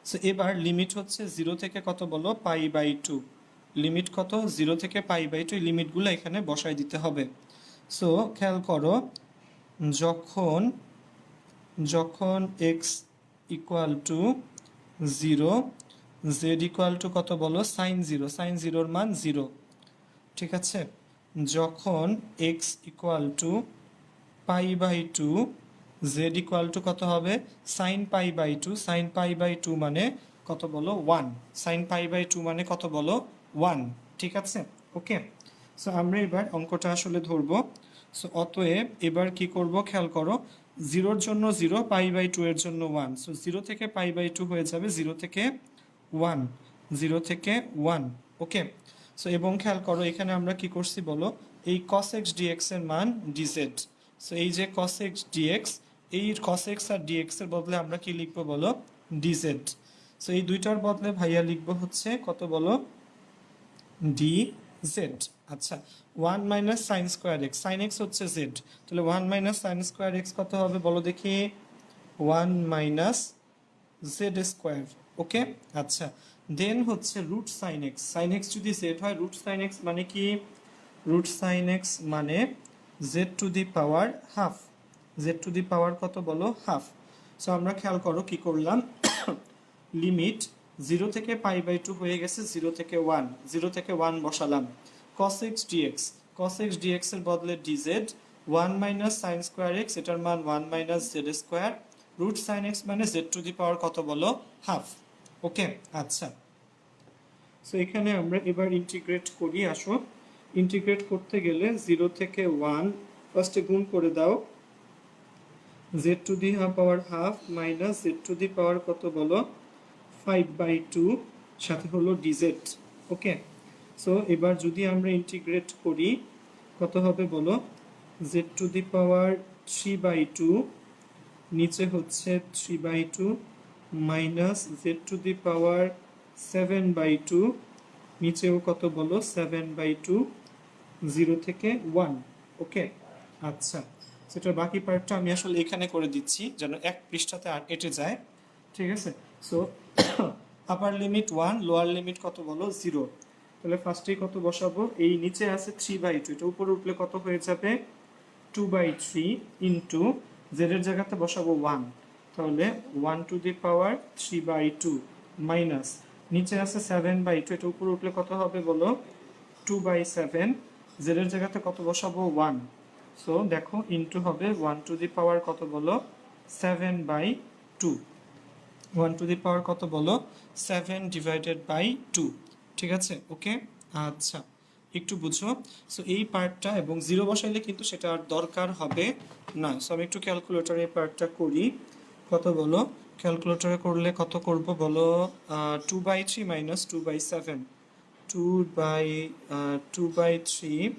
সো এবার লিমিট হচ্ছে 0 থেকে কত বলো, π/2। লিমিট কত, 0 থেকে π/2, এই লিমিটগুলো এখানে বসাই দিতে হবে। সো খেয়াল করো, যখন যখন x equal two 0, Z equal to কত বলো, sin 0, sin 0 মান 0, ঠিক আছে। যখন x equal to π/2, z equal to কত হবে, সাইন π/2, সাইন π/2 মানে কত বলো, 1, সাইন π/2 মানে কত বলো, 1, ঠিক আছে। ওকে, সো আমরা এবার অঙ্কটা আসলে ধরবো। সো অতএব এবার কি করব, খেয়াল করো, 0-র জন্য 0, π/2 এর জন্য 1, সো 0 থেকে π/2 হয়ে যাবে 0 থেকে 1, 0 থেকে 1। ওকে, সো এবং খেয়াল করো এখানে আমরা কি করছি বলো, এই cos x dx এর মান dz। সো এই যে cos x dx, এই cos x আর dx এর বদলে আমরা কি লিখবো বলো, dz। সো এই দুইটার বদলে ভাইয়া লিখবো হচ্ছে কত বলো, dz। আচ্ছা, 1 - sine square x, sine x হচ্ছে z, তাহলে 1 - সাইন স্কোয়ার এক্স কত হবে বলো দেখি, 1 - জেড স্কোয়ার। ওকে, আচ্ছা, দেন হচ্ছে root sine x, sine x যদি জেড হয়, রুট সাইন এক্স মানে কি, রুট সাইন এক্স মানে z to the power half, z to the power কত বলো, হাফ। সো আমরা খেয়াল করো কি করলাম, লিমিট 0 থেকে π/2 হয়ে গেছে 0 থেকে 1, 0 থেকে 1 বসালাম। cos x dx, cos x dx এর বদলে dz, 1 - সাইন স্কোয়ার এক্স, এটার মান 1 - z square, root sine x মানে জেড টু দি পাওয়ার কত বলো, হাফ। ওকে, আচ্ছা, সো এখানে আমরা এবার ইন্টিগ্রেট করি, আসো। ইন্টিগ্রেট করতে গেলে 0 থেকে 1 ফার্স্টে গুণ করে দাও, z to the power half minus z to the power কত বলো, 5/2, সাথে হলো ডিজেড। ওকে, সো এবার যদি আমরা ইন্টিগ্রেট করি কত হবে বলো, জেড টু দি পাওয়ার 3/2, নিচে হচ্ছে 3/2 মাইনাস জেড টু দি পাওয়ার 7/2, নিচেও কত বলো, 7/2, 0 থেকে 1। ওকে, আচ্ছা, সেটার বাকি পার্টটা আমি আসলে এখানে করে দিচ্ছি যেন এক পৃষ্ঠাতে আর এঁটে যায়, ঠিক আছে। সো আপার লিমিট 1, লোয়ার লিমিট কত বলো, 0। তাহলে ফার্স্টেই কত বসাবো, এই নিচে আছে 3/2, এটা উপরে উঠলে কত হয়ে যাবে, 2/3 ইন্টু জেডের জায়গাতে বসাবো 1, তাহলে 1 টু দি পাওয়ার 3/2 মাইনাস নিচে আছে 7/2, এটা উপরে উঠলে কত হবে বলো, 2/7, জেডের জায়গাতে কত বসাবো, 1, সো দেখো ইন্টু হবে 1 টু দি পাওয়ার কত বলো, 7/2, 1 টু দি পাওয়ার কত বলো, 7/2, ঠিক আছে। ওকে, আচ্ছা, একটু বুঝো। সো এই পার্টটা এবং 0 বসাইলে কিন্তু সেটা আর দরকার হবে না। সো আমি একটু ক্যালকুলেটরে এই পার্টটা করি, কত বলো, ক্যালকুলেটরে করলে কত করব বলো, 2/3 মাইনাস 2/7, 2/3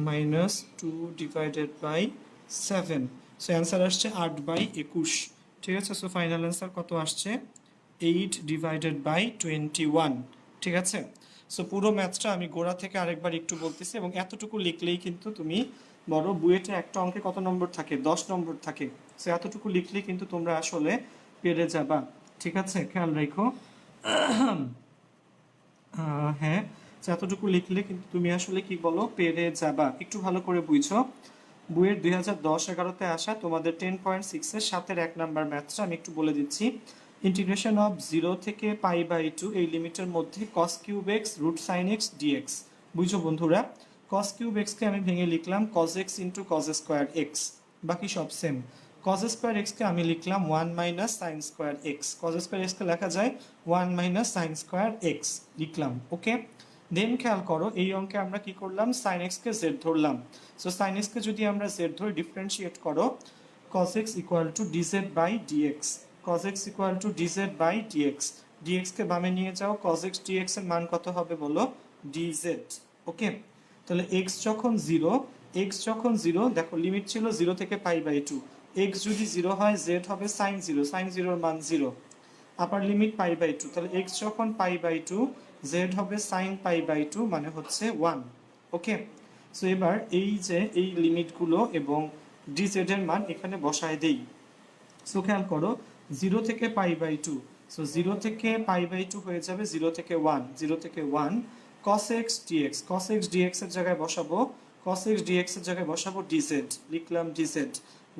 মাইনাস 2/7, সো অ্যান্সার আসছে 8/21, ঠিক আছে। সো ফাইনাল অ্যান্সার কত আসছে, 8/21, ঠিক আছে। সো পুরো ম্যাথটা আমি গোড়া থেকে আরেকবার একটু বলতেছি, এবং এতটুকু লিখলেই কিন্তু তুমি বড় বুয়েটে একটা অঙ্কে কত নম্বর থাকে, 10 নম্বর থাকে। সো এতটুকু লিখলেই কিন্তু তোমরা আসলে পেরে যাবা, ঠিক আছে, খেয়াল রাখো। হ্যাঁ, এতটুকু লিখলে কিন্তু তুমি আসলে কি বলো, পেরে যাবা। একটু ভালো করে বুঝছো, বইয়ের 2010-11-তে আসা তোমাদের 10.6 এর 7-এর 1 নাম্বার ম্যাথটা আমি একটু বলে দিচ্ছি। ইন্টিগ্রেশন অফ 0 থেকে π/2 এই লিমিটের মধ্যে cos cube x root sine x dx। বুঝছো বন্ধুরা? cos কিউব x কে আমি ভেঙে লিখলাম cos x into cos square x, বাকি সব সেম। cos স্কোয়ার x কে আমি লিখলাম 1 minus sine square x, cos square x কে লেখা যায় 1 মাইনাস সাইন স্কোয়ার x লিখলাম। ওকে, দেন খেয়াল করো এই অঙ্কে আমরা কি করলাম, সাইন x কে z ধরলাম। সো সাইন x কে যদি আমরা z ধরে ডিফারেন্সিয়েট করো, cos x equal to dz by dx, cos x equal to dz by dx, dx কে বামে নিয়ে যাও, cos x dx এর মান কত হবে বলো, dz। ওকে, তাহলে x যখন 0, x যখন 0 দেখো লিমিট ছিল 0 থেকে π/2, x যদি 0 হয় z হবে sin 0, sin 0 এর মান 0, আপার লিমিট π/2, তাহলে x যখন π/2 z হবে sin π/2 মানে হচ্ছে 1। ওকে, সো এবার এই যে এই লিমিটগুলো এবং dz এর মান এখানে বসায় দেই। সো খেয়াল করো 0 থেকে π/2, সো 0 থেকে π/2 হয়ে যাবে 0 থেকে 1, 0 থেকে 1 cos x dx, cos x dx এর জায়গায় বসাবো, cos x dx এর জায়গায় বসাবো dz, লিখলাম dz।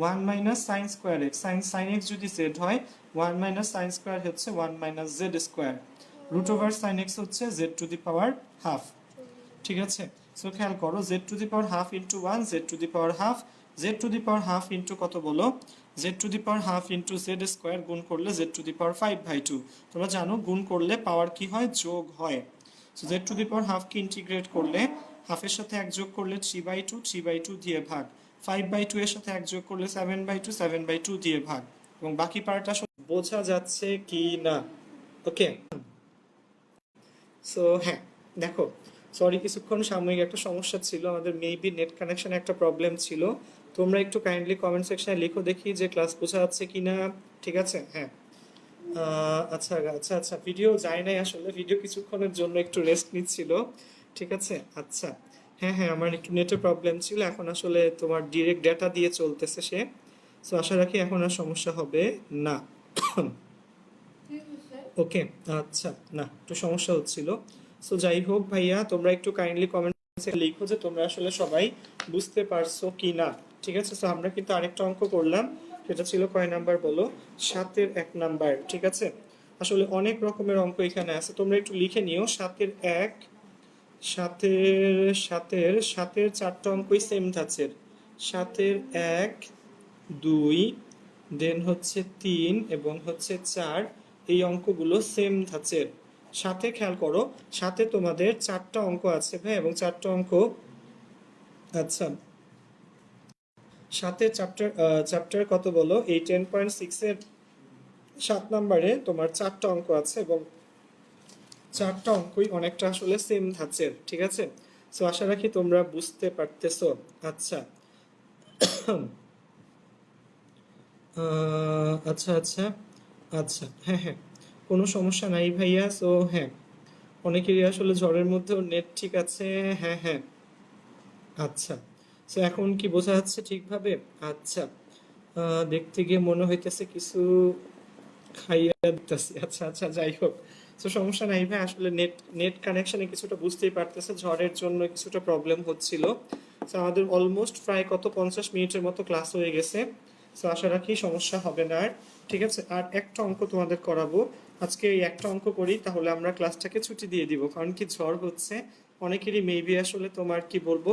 1 minus sine square x, sine x যদি z হয় 1 মাইনাস সাইন স্কোয়ার হচ্ছে 1 minus z square, root over sine x হচ্ছে z to the power half. ঠিক আছে, সো খেয়াল করো z to the power half into 1, z to the power half, z to the power half into কত বলো, z to the power half into z square গুণ করলে z টু দি পাওয়ার 5/2। তোমরা জানো গুণ করলে পাওয়ার কি হয়, যোগ হয়। So z to the power হাফকে ইন্টিগ্রেট করলে হাফের সাথে এক যোগ করলে 3/2, 3/2 দিয়ে ভাগ, 5/2 এর সাথে এক যোগ করলে 7/2, 7/2 দিয়ে ভাগ, এবং বাকি পার্টটা বোঝা যাচ্ছে কি না? ওকে, সো হ্যাঁ দেখো, সরি কিছুক্ষণ সাময়িক একটা সমস্যা ছিল, আমাদের মেবি নেট কানেকশনে একটা প্রবলেম ছিল। তোমরা একটু কাইন্ডলি কমেন্ট সেকশনে লিখো দেখি যে ক্লাস বোঝা যাচ্ছে কিনা। ঠিক আছে, হ্যাঁ আচ্ছা আচ্ছা আচ্ছা, ভিডিও যায় নাই আসলে, ভিডিও কিছুক্ষণের জন্য একটু রেস্ট নিচ্ছিল। ঠিক আছে, আচ্ছা হ্যাঁ হ্যাঁ, আমার একটু নেটের প্রবলেম ছিল, এখন আসলে তোমার ডিরেক্ট ডেটা দিয়ে চলতেছে সে। সো আশা রাখি এখন আর সমস্যা হবে না। ওকে, আচ্ছা না একটু সমস্যা হচ্ছিল। সো যাই হোক ভাইয়া, তোমরা একটু কাইন্ডলি কমেন্টে লিখো যে তোমরা আসলে সবাই বুঝতে পারছো কি না। ঠিক আছে, সো আমরা কিন্তু আরেকটা অঙ্ক করলাম, সেটা ছিল কয় নাম্বার বলো, 7-এর 1 নাম্বার। ঠিক আছে, আসলে অনেক রকমের অঙ্ক এখানে আছে, তোমরা একটু লিখে নিও। 7-এর 1, 7-এর 4টা অঙ্কই সেম ধাঁচের, 7-এর 1, 2, দেন হচ্ছে 3 এবং হচ্ছে 4, এই অঙ্কগুলো সেম ধাঁচের। সাথে খেয়াল করো, সাথে তোমাদের 4টা অঙ্ক আছে ভাই, এবং 4টা অঙ্ক, আচ্ছা সাথে চ্যাপ্টার কত বলো, এই 10.6 এর 7 নম্বরে তোমার 4টা অঙ্ক আছে, এবং 4টা অঙ্কই অনেকটা আসলে সেম ধাঁচের। ঠিক আছে, সো আশা রাখি তোমরা বুঝতে পারতেছো। আচ্ছা আচ্ছা আচ্ছা আচ্ছা, হ্যাঁ হ্যাঁ কোনো সমস্যা নাই ভাইয়া। সো হ্যাঁ, অনেকেরই আসলে ঝড়ের মধ্যেও নেট ঠিক আছে। হ্যাঁ হ্যাঁ, আচ্ছা সো এখন কি বোঝা যাচ্ছে ঠিকভাবে? আচ্ছা, দেখতে গিয়ে মনে হইতেছে কিছু খাইয়া দিতেছি। আচ্ছা আচ্ছা, যাই হোক, তো সমস্যা নাই ভাই, আসলে নেট নেট কানেকশনে কিছুটা বুঝতেই পারতেছে, ঝড়ের জন্য কিছুটা প্রবলেম হচ্ছিল। তো আমাদের অলমোস্ট প্রায় কত 50 মিনিটের মতো ক্লাস হয়ে গেছে। তো আশা রাখি সমস্যা হবে না আর। ঠিক আছে, আর একটা অঙ্ক তোমাদের করাবো আজকে, এই একটা অঙ্ক করি তাহলে আমরা ক্লাসটাকে ছুটি দিয়ে দিব, কারণ কি ঝড় হচ্ছে অনেকেরই, মেবি আসলে তোমার কি বলবো,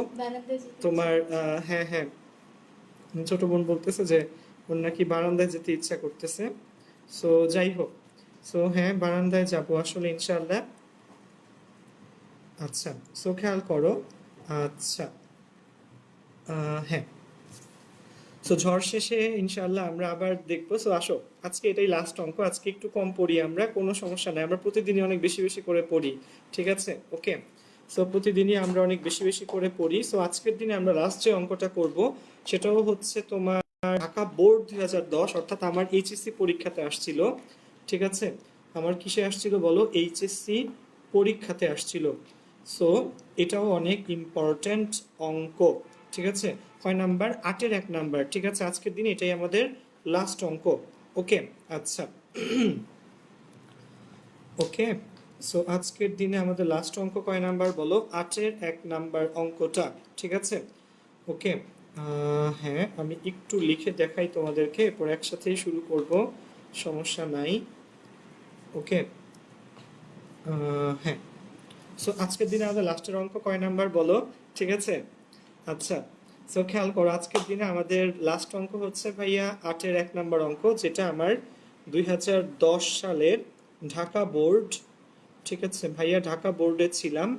তোমার হ্যাঁ হ্যাঁ, ছোট বোন বলতেছে যে ওর নাকি বারান্দায় যেতে ইচ্ছা করতেছে। সো যাই হোক, সো হ্যাঁ বারান্দায় যাব আসলে ইনশাআল্লাহ। আচ্ছা, সো খেয়াল করো, আচ্ছা হ্যাঁ, সো ঝড় শেষে ইনশাআল্লাহ আমরা আবার দেখবো। সো আসো, আজকে এটাই লাস্ট অঙ্ক, আজকে একটু কম পড়ি আমরা, কোনো সমস্যা নাই, আমরা প্রতিদিনই অনেক বেশি বেশি করে পড়ি। ঠিক আছে, ওকে, সো প্রতিদিনই আমরা অনেক বেশি বেশি করে পড়ি। সো আজকের দিনে আমরা লাস্ট যে অঙ্কটা করব সেটাও হচ্ছে তোমার ঢাকা বোর্ড 2010, অর্থাৎ আমার এইচএসসি পরীক্ষাতে আসছিল। ঠিক আছে, আমার কিসে আসছিল বলো, এইচএসসি পরীক্ষাতে আসছিল। সো এটাও অনেক ইম্পর্ট্যান্ট অঙ্ক। ঠিক আছে, কয় নাম্বার, 8-এর 1 নাম্বার। ঠিক আছে, আজকের দিনে এটাই আমাদের লাস্ট অঙ্ক। ওকে, আচ্ছা ওকে, সো আজকের দিনে আমাদের লাস্ট অঙ্ক কয় নাম্বার বলো, 8-এর 1 নাম্বার অঙ্কটা। ঠিক আছে, ওকে, হ্যাঁ আমি একটু লিখে দেখাই তোমাদেরকে, এরপর একসাথেই শুরু করব, সমস্যা নাই। ওকে, হ্যাঁ। সো আজকের দিনে আমাদের লাস্টের অঙ্ক কয় নাম্বার বলো? ঠিক আছে, আচ্ছা। সো খেয়াল করো, আজকের দিনে আমাদের লাস্ট অঙ্ক হচ্ছে ভাইয়া 8-এর 1 নাম্বার অঙ্ক, যেটা আমার 2010 সালের ঢাকা বোর্ড। ঠিক আছে ভাইয়া, ঢাকা বোর্ডে ছিলাম।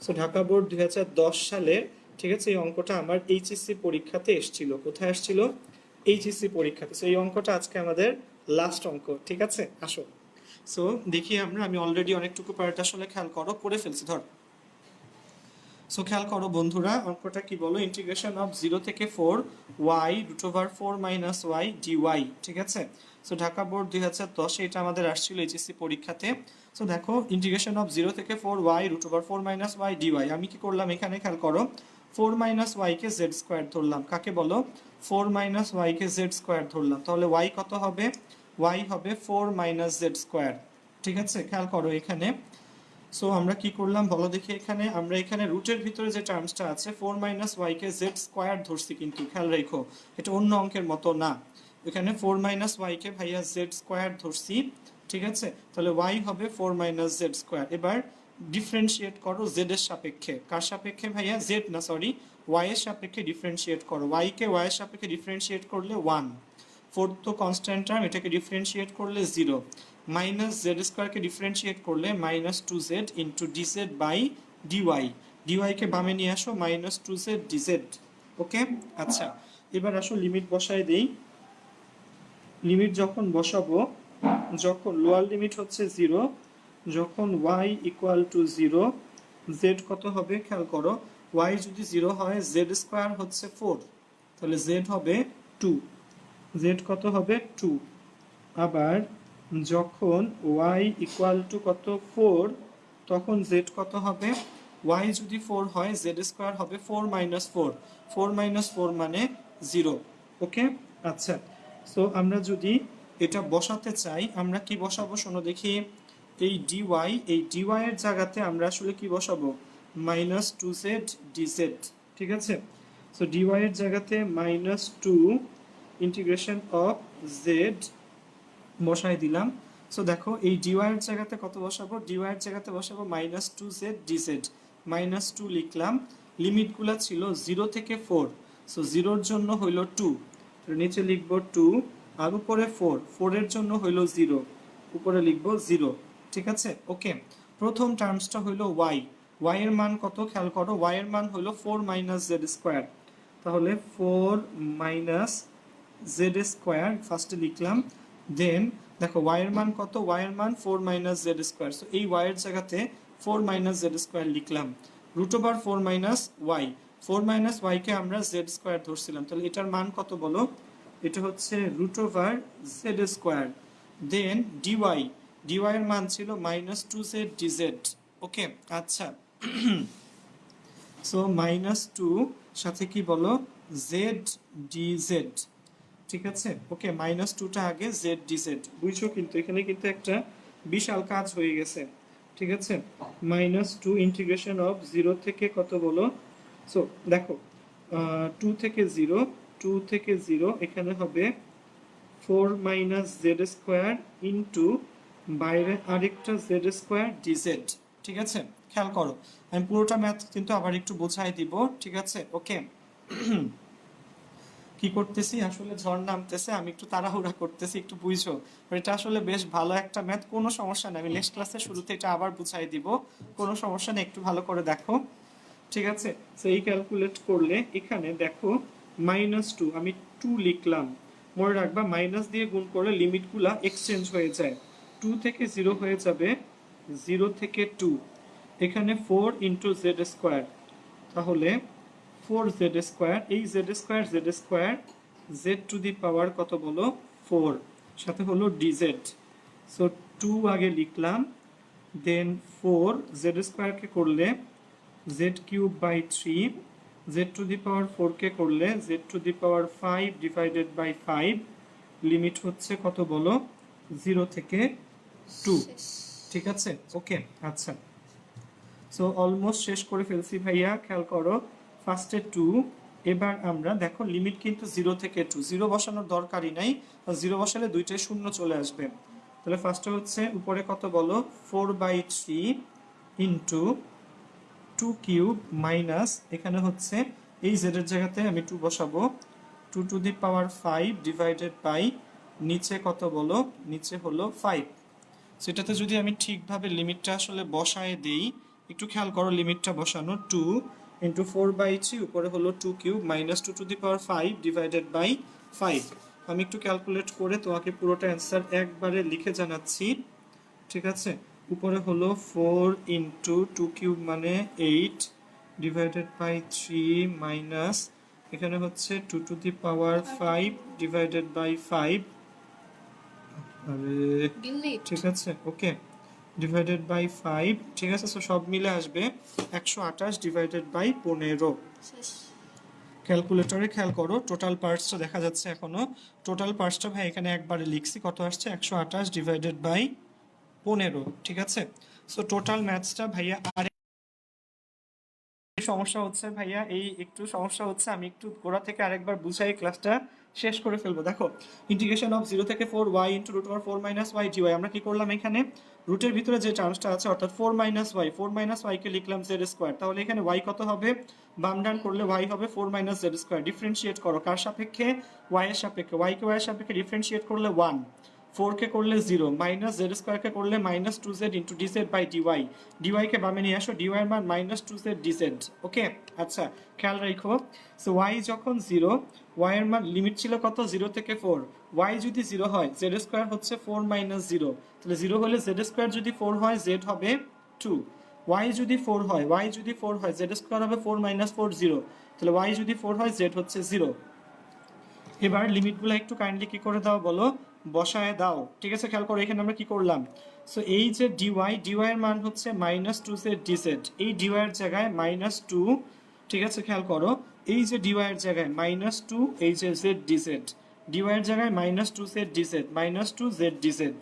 সো ঢাকা বোর্ড 2010 সালে, ঠিক আছে, এই অঙ্কটা আমার এইচএসসি পরীক্ষাতে এসেছিল। কোথায় এসেছিল? এইচএসসি পরীক্ষাতে। সো এই অঙ্কটা আজকে আমাদের লাস্ট অঙ্ক, ঠিক আছে, আসো। সো দেখি আমি অলরেডি অনেকটুকু পার্ট আসলে খেয়াল করো করে ফেলছি, ধর। সো খেয়াল করো বন্ধুরা, অঙ্কটা কি বলো, ইন্টিগ্রেশন অফ 0 থেকে 4 y √4 - y dy, ঠিক আছে। সো ঢাকা বোর্ড 2010 এটা আমাদের আসছিল এইচএসসি পরীক্ষাতে। সো দেখো, ইন্টিগ্রেশন অফ 0 থেকে 4 y √4 - y dy, আমি কি করলাম এখানে, খেয়াল করো, 4 - y কে z স্কয়ার ধরলাম। কাকে বলো? 4 - y কে z স্কয়ার ধরলাম। তাহলে y কত হবে? y হবে 4 - z স্কয়ার, ঠিক আছে। খেয়াল করো এখানে, সো আমরা কি করলাম বলো দেখি, এখানে আমরা এখানে রুটের ভিতরে যে টার্মসটা আছে 4 - y কে z স্কয়ার ধরছি, কিন্তু খেয়াল রেখো এটা অন্য অঙ্কের মতো না। এখানে 4 - y কে ভাইয়া z স্কয়ার ধরছি, ঠিক আছে। তাহলে y হবে 4 - z স্কয়ার। এবার ডিফারেন্সিয়েট করো z এর সাপেক্ষে। কার সাপেক্ষে ভাইয়া? z না, সরি, y এর সাপেক্ষে ডিফারেন্সিয়েট করো। y কে y এর সাপেক্ষে ডিফারেন্সিয়েট করলে 1, ফোর্থ তো কনস্ট্যান্ট টার্ম, এটাকে ডিফারেন্সিয়েট করলে 0, মাইনাস জেড স্কোয়ারকে ডিফারেন্সিয়েট করলে -2z into dz by dy. Dy কে বামে নিয়ে আসো, -2z ডিজেড। ওকে, আচ্ছা। এবার আসো লিমিট বসায় দেই। লিমিট যখন বসাবো, যখন লোয়ার লিমিট হচ্ছে 0, যখন y ইকুয়াল টু 0, z কত হবে খেয়াল করো, y যদি 0 হয়, z স্কোয়ার হচ্ছে 4, তাহলে z হবে 2, z কত হবে? 2। আবার যখন y ইকুয়াল টু কত? 4, তখন z কত হবে? y যদি 4 হয়, z স্কোয়ার হবে 4 - 4, 4 - 4 মানে 0। ওকে, আচ্ছা। সো আমরা যদি এটা বসাতে চাই, আমরা কি বসাবো শোনো দেখি। এই dy, এই dy এর জায়গাতে আমরা আসলে কি বসাবো? -2z dz, ঠিক আছে। সো dy এর জায়গাতে -2 ইন্টিগ্রেশন অফ z বসাই দিলাম। সো দেখো, এই dy এর জায়গাতে কত বসাবো? dy এর জায়গাতে বসাবো -2z dz, -2 লিখলাম। লিমিটগুলো ছিল 0 থেকে 4, সো 0 এর জন্য হইল 2, নিচে লিখবো 2, আর উপরে 4, 4 এর জন্য হইল 0, উপরে লিখবো 0, ঠিক আছে। ওকে, প্রথম টার্মসটা হইল y, y এর মান কত খেয়াল করো, y এর মান হইল 4 - z স্কয়ার। তাহলে 4 - z স্কয়ার ফার্স্টে লিখলাম। দেন দেখো y এর মান কত, y এর মান 4 - z স্কয়ার। সো এই y এর জায়গাতে 4 - z স্কয়ার লিখলাম। √4 - y, 4 - y কে আমরা z স্কয়ার ধরছিলাম, তাহলে এটার মান কত বলো? এটা হচ্ছে √z স্কয়ার। দেন dy, dy এর মান ছিল -2z dz। ওকে, আচ্ছা। সো -2 সাথে কি বলো? z dz, ঠিক আছে। ওকে, -2টা আগে z dz, বুঝছো? কিন্তু এখানে কিন্তু একটা বিশাল কাজ হয়ে গেছে, ঠিক আছে। -2 ইন্টিগ্রেশন অফ 0 থেকে কত বলো? সো দেখো, 2 থেকে 0, 2 থেকে 0, এখানে হবে 4 - z স্কোয়ার ইন্টু বাইরে আরেকটা z স্কোয়ার dz, ঠিক আছে। খেয়াল করো, আমি পুরোটা ম্যাথ কিন্তু আবার একটু বোঝাই দিব, ঠিক আছে। ওকে, কি করতেছি আসলে, ঝড় নামতেছে, আমি একটু তাড়াহুড়া করতেছি, একটু বুঝো। এটা আসলে বেশ ভালো একটা ম্যাথ, কোনো সমস্যা নেই, আমি নেক্সট ক্লাসের শুরুতে এটা আবার বুঝাই দিব, কোনো সমস্যা নেই, একটু ভালো করে দেখো, ঠিক আছে। তো এই ক্যালকুলেট করলে এখানে দেখো -2, আমি 2 লিখলাম। মনে রাখবা, মাইনাস দিয়ে গুণ করলে লিমিটগুলা এক্সচেঞ্জ হয়ে যায়। 2 থেকে 0 হয়ে যাবে 0 থেকে 2, এখানে 4 ইন্টু জেড স্কোয়ার, তাহলে 4z স্কোয়ার, এই z square z square, z to the power কত বলো? 4, সাথে হলো dz। সো 2 আগে লিখলাম, দেন 4 z স্কোয়ারকে করলে z cube by 3, z to the power 4 কে করলে z to the power 5 divided by 5, limit হচ্ছে কত বলো? 0 থেকে 2, ঠিক আছে। ওকে, আচ্ছা। সো অলমোস্ট শেষ করে ফেলছি ভাইয়া, খেয়াল করো, ফার্স্টে 2, এবার আমরা দেখো লিমিট কিন্তু 0 থেকে 2, 0 বসানোর দরকারই নাই, 0 বসালে দুইটাই শূন্য চলে আসবে। তাহলে ফার্স্টে হচ্ছে উপরে কত বলো, 4/3 ইন্টু 2³ মাইনাস এখানে হচ্ছে এই z এর জায়গাতে আমি 2 বসাবো, 2⁵ ডিভাইডেড বাই নিচে কত বলো, নিচে হলো 5। সেটাতে যদি আমি ঠিকভাবে লিমিটটা আসলে বসায় দেই, একটু খেয়াল করো লিমিটটা বসানো, 2 ইন্টু 4/3 উপরে হলো 2³ মাইনাস 2⁵ ডিভাইডেড বাই 5। আমি একটু ক্যালকুলেট করে তোমাকে পুরোটা অ্যান্সার একবারে লিখে জানাচ্ছি, ঠিক আছে। উপরে হলো 4 ইন্টু 2³ মানে 8 ডিভাইডেড বাই 3 মাইনাস এখানে হচ্ছে 2⁵ ডিভাইডেড বাই 5, আরে ঠিক আছে ওকে, ডিভাইডেড বাই 5, ঠিক আছে। সো সব মিলে আসবে 128 ডিভাইডেড বাই 15। ক্যালকুলেটরে খেয়াল করো, টোটাল পার্টসটা দেখা যাচ্ছে এখনো, টোটাল পার্টসটা ভাই এখানে একবারে লিখছি, কত আসছে 128 ডিভাইডেড বাই 15, ঠিক আছে। সো টোটাল ম্যাথসটা ভাইয়া আর সমস্যা হচ্ছে ভাইয়া, এই একটু সমস্যা হচ্ছে, আমি একটু গোড়া থেকে আরেকবার বুঝাই ক্লাসটা শেষ করে ফেলবো। দেখো, ইন্টিগ্রেশন অফ 0 থেকে 4y into √4 minus Y dy, আমরা কি করলাম এখানে রুটের ভিতরে যে টার্মসটা আছে অর্থাৎ 4 মাইনাস ওয়াই কে লিখলাম জেড স্কোয়ার, তাহলে এখানে y কত হবে, বাম ডান করলে y হবে 4 মাইনাস জেড স্কোয়ার। ডিফারেন্সিয়েট করো কার সাপেক্ষে, y এর সাপেক্ষে, y কে y এর সাপেক্ষে ডিফারেন্সিয়েট করলে 1, 4 কে করলে 0, মাইনাস জেড স্কোয়ার কে করলে minus 2z into dz by dy, dy কে বামে নিয়ে আসো, ডিওয়াই এর মান মাইনাস 2z ডিজেড, ওকে। আচ্ছা খেয়াল রাখো, সো y যখন 0, y এর মান লিমিট ছিল কত 0 থেকে 4, y যদি 0 হয় জেড স্কোয়ার হচ্ছে 4 মাইনাস 0, তাহলে 0 হলে জেড স্কোয়ার যদি 4 হয় জেড হবে 2, y যদি 4 হয়, y যদি 4 হয় জেড স্কোয়ার হবে 4 মাইনাস 4 0, তাহলে y যদি 4 হয় জেড হচ্ছে 0। এবার লিমিটগুলো একটু কাইন্ডলি কি করে দাও বলো, বসায় দাও, ঠিক আছে। খেয়াল করো এখানে আমরা কি করলাম, সো এই যে ডিওয়াই, ডিওয়াই এর মান হচ্ছে মাইনাস 2z ডিজেড, এই ডিওয়াই এর জায়গায় মাইনাস 2, ঠিক আছে। খেয়াল করো এই যে ডিওয়াই এর জায়গায় মাইনাস 2, এই যে জেড ডিজেড, ডিওয়াই এর জায়গায় minus 2z dz, minus 2z dz,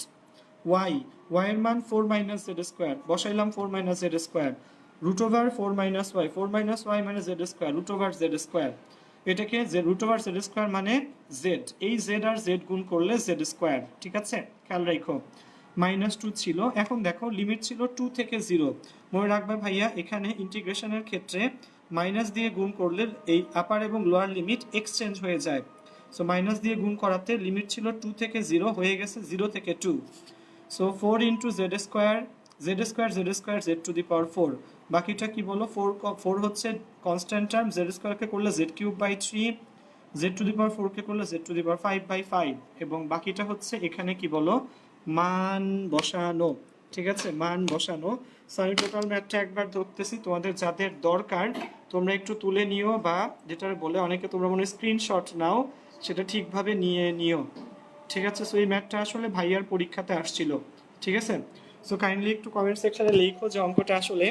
y, y এর মান 4 মাইনাস জেড স্কোয়ার, বসাইলাম 4 minus z square, root over 4 minus y, 4 minus y মানে z square, root over z square, এটাকে যে রুট ওভার জেড স্কোয়ার মানে জেড, এই জেড আর জেড গুণ করলে জেড স্কোয়ার, ঠিক আছে। খেয়াল রাখো মাইনাস 2 ছিল, এখন দেখো লিমিট ছিল 2 থেকে 0, মনে রাখবে ভাইয়া এখানে ইন্টিগ্রেশনের ক্ষেত্রে মাইনাস দিয়ে গুণ করলে এই আপার এবং লোয়ার লিমিট এক্সচেঞ্জ হয়ে যায়। সো মাইনাস দিয়ে গুণ করাতে লিমিট ছিল 2 থেকে 0 হয়ে গেছে 0 থেকে 2। So 4 into z square, z square z square z to the power 4, বাকিটা কি বলো, 4 হচ্ছে কনস্ট্যান্ট টার্ম, জেড স্কোয়ারকে করলে z³ by 3, z to the power 4 কে করলে জেড টু দি পাওয়ার 5/5, এবং বাকিটা হচ্ছে এখানে কি বলো মান বসানো, ঠিক আছে, মান বসানো। সো আমি টোটাল ম্যাথটা একবার ধরতেছি, তোমাদের যাদের দরকার তোমরা একটু তুলে নিও, বা যেটা বলে অনেকে তোমরা মনে স্ক্রিনশট নাও, সেটা ঠিকভাবে নিয়ে নিও, ঠিক আছে। সো এই ম্যাথটা আসলে ভাইয়ার পরীক্ষাতে আসছিল, ঠিক আছে। সো কাইন্ডলি একটু কমেন্ট সেকশনে লিখো যে অঙ্কটা আসলে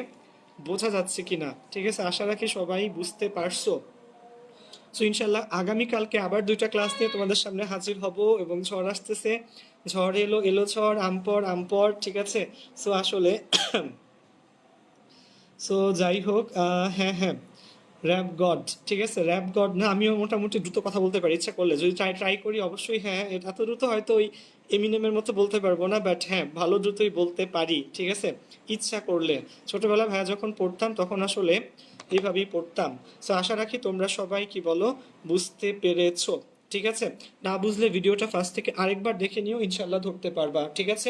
বোঝা যাচ্ছে কিনা, ঠিক আছে। আশা রাখি সবাই বুঝতে পারছো। সো ইনশাল্লাহ আগামীকালকে আবার 2টা ক্লাস নিয়ে তোমাদের সামনে হাজির হব, এবং ঝড় আসতেছে, ঝড় এলো এলো ঝড়, আমপর আমপর, ঠিক আছে। সো আসলে সো যাই হোক, হ্যাঁ হ্যাঁ র্যাপ গড, ঠিক আছে, র্যাপ গড না, আমিও মোটামুটি দ্রুত কথা বলতে পারি, ইচ্ছা করলে যদি ট্রাই করি অবশ্যই, হ্যাঁ এত দ্রুত হয়তো ওই এমিনেমের মতো বলতে পারবো না, বাট হ্যাঁ ভালো দ্রুতই বলতে পারি, ঠিক আছে, ইচ্ছা করলে। ছোটবেলায় ভাইয়া যখন পড়তাম তখন আসলে এইভাবেই পড়তাম। সো আশা রাখি তোমরা সবাই কি বলো বুঝতে পেরেছো, ঠিক আছে। না বুঝলে ভিডিওটা ফার্স্ট থেকে আরেকবার দেখে নিও, ইনশাল্লাহ ধরতে পারবা, ঠিক আছে।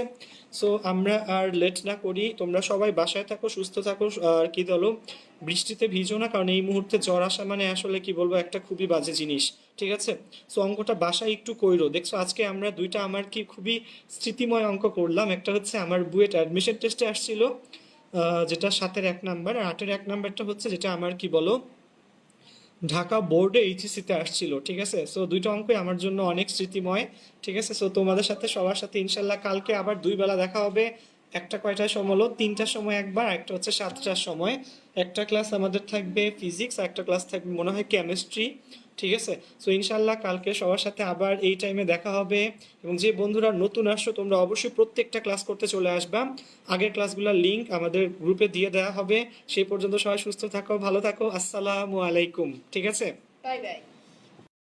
সো আমরা আর লেট না করি, তোমরা সবাই বাসায় থাকো, সুস্থ থাকো, আর কি বলো বৃষ্টিতে ভিজো না, কারণ এই মুহূর্তে জ্বর আসা মানে আসলে কি বলবো একটা খুবই বাজে জিনিস, ঠিক আছে। সো অঙ্কটা বাসায় একটু কইরো, দেখছো আজকে আমরা দুইটা আমার কি খুবই স্মৃতিময় অঙ্ক করলাম, একটা হচ্ছে আমার বুয়েট অ্যাডমিশন টেস্টে আসছিল, যেটা 7-এর 1 নাম্বার, আর 8-এর 1 নাম্বারটা হচ্ছে যেটা আমার কি বলো ঢাকা বোর্ডে এইচএসসিতে আসছিল, ঠিক আছে। সো দুইটা অঙ্কই আমার জন্য অনেক স্মৃতিময়, ঠিক আছে। সো তোমাদের সাথে সবার সাথে ইনশাল্লাহ কালকে আবার 2 বেলা দেখা হবে। একটা কয়টায় সময় হলো, 3টার সময় একবার, একটা হচ্ছে 7টার সময়। একটা ক্লাস আমাদের থাকবে ফিজিক্স, আর একটা ক্লাস থাকবে মনে হয় কেমিস্ট্রি, ঠিক আছে। সো ইনশাল্লাহ কালকে সবার সাথে আবার এই টাইমে দেখা হবে, এবং যে বন্ধুরা নতুন আসছো তোমরা অবশ্যই প্রত্যেকটা ক্লাস করতে চলে আসবা, আগের ক্লাসগুলোর লিঙ্ক আমাদের গ্রুপে দিয়ে দেওয়া হবে। সেই পর্যন্ত সবাই সুস্থ থাকো, ভালো থাকো, আসসালামু আলাইকুম, ঠিক আছে, বাই বাই।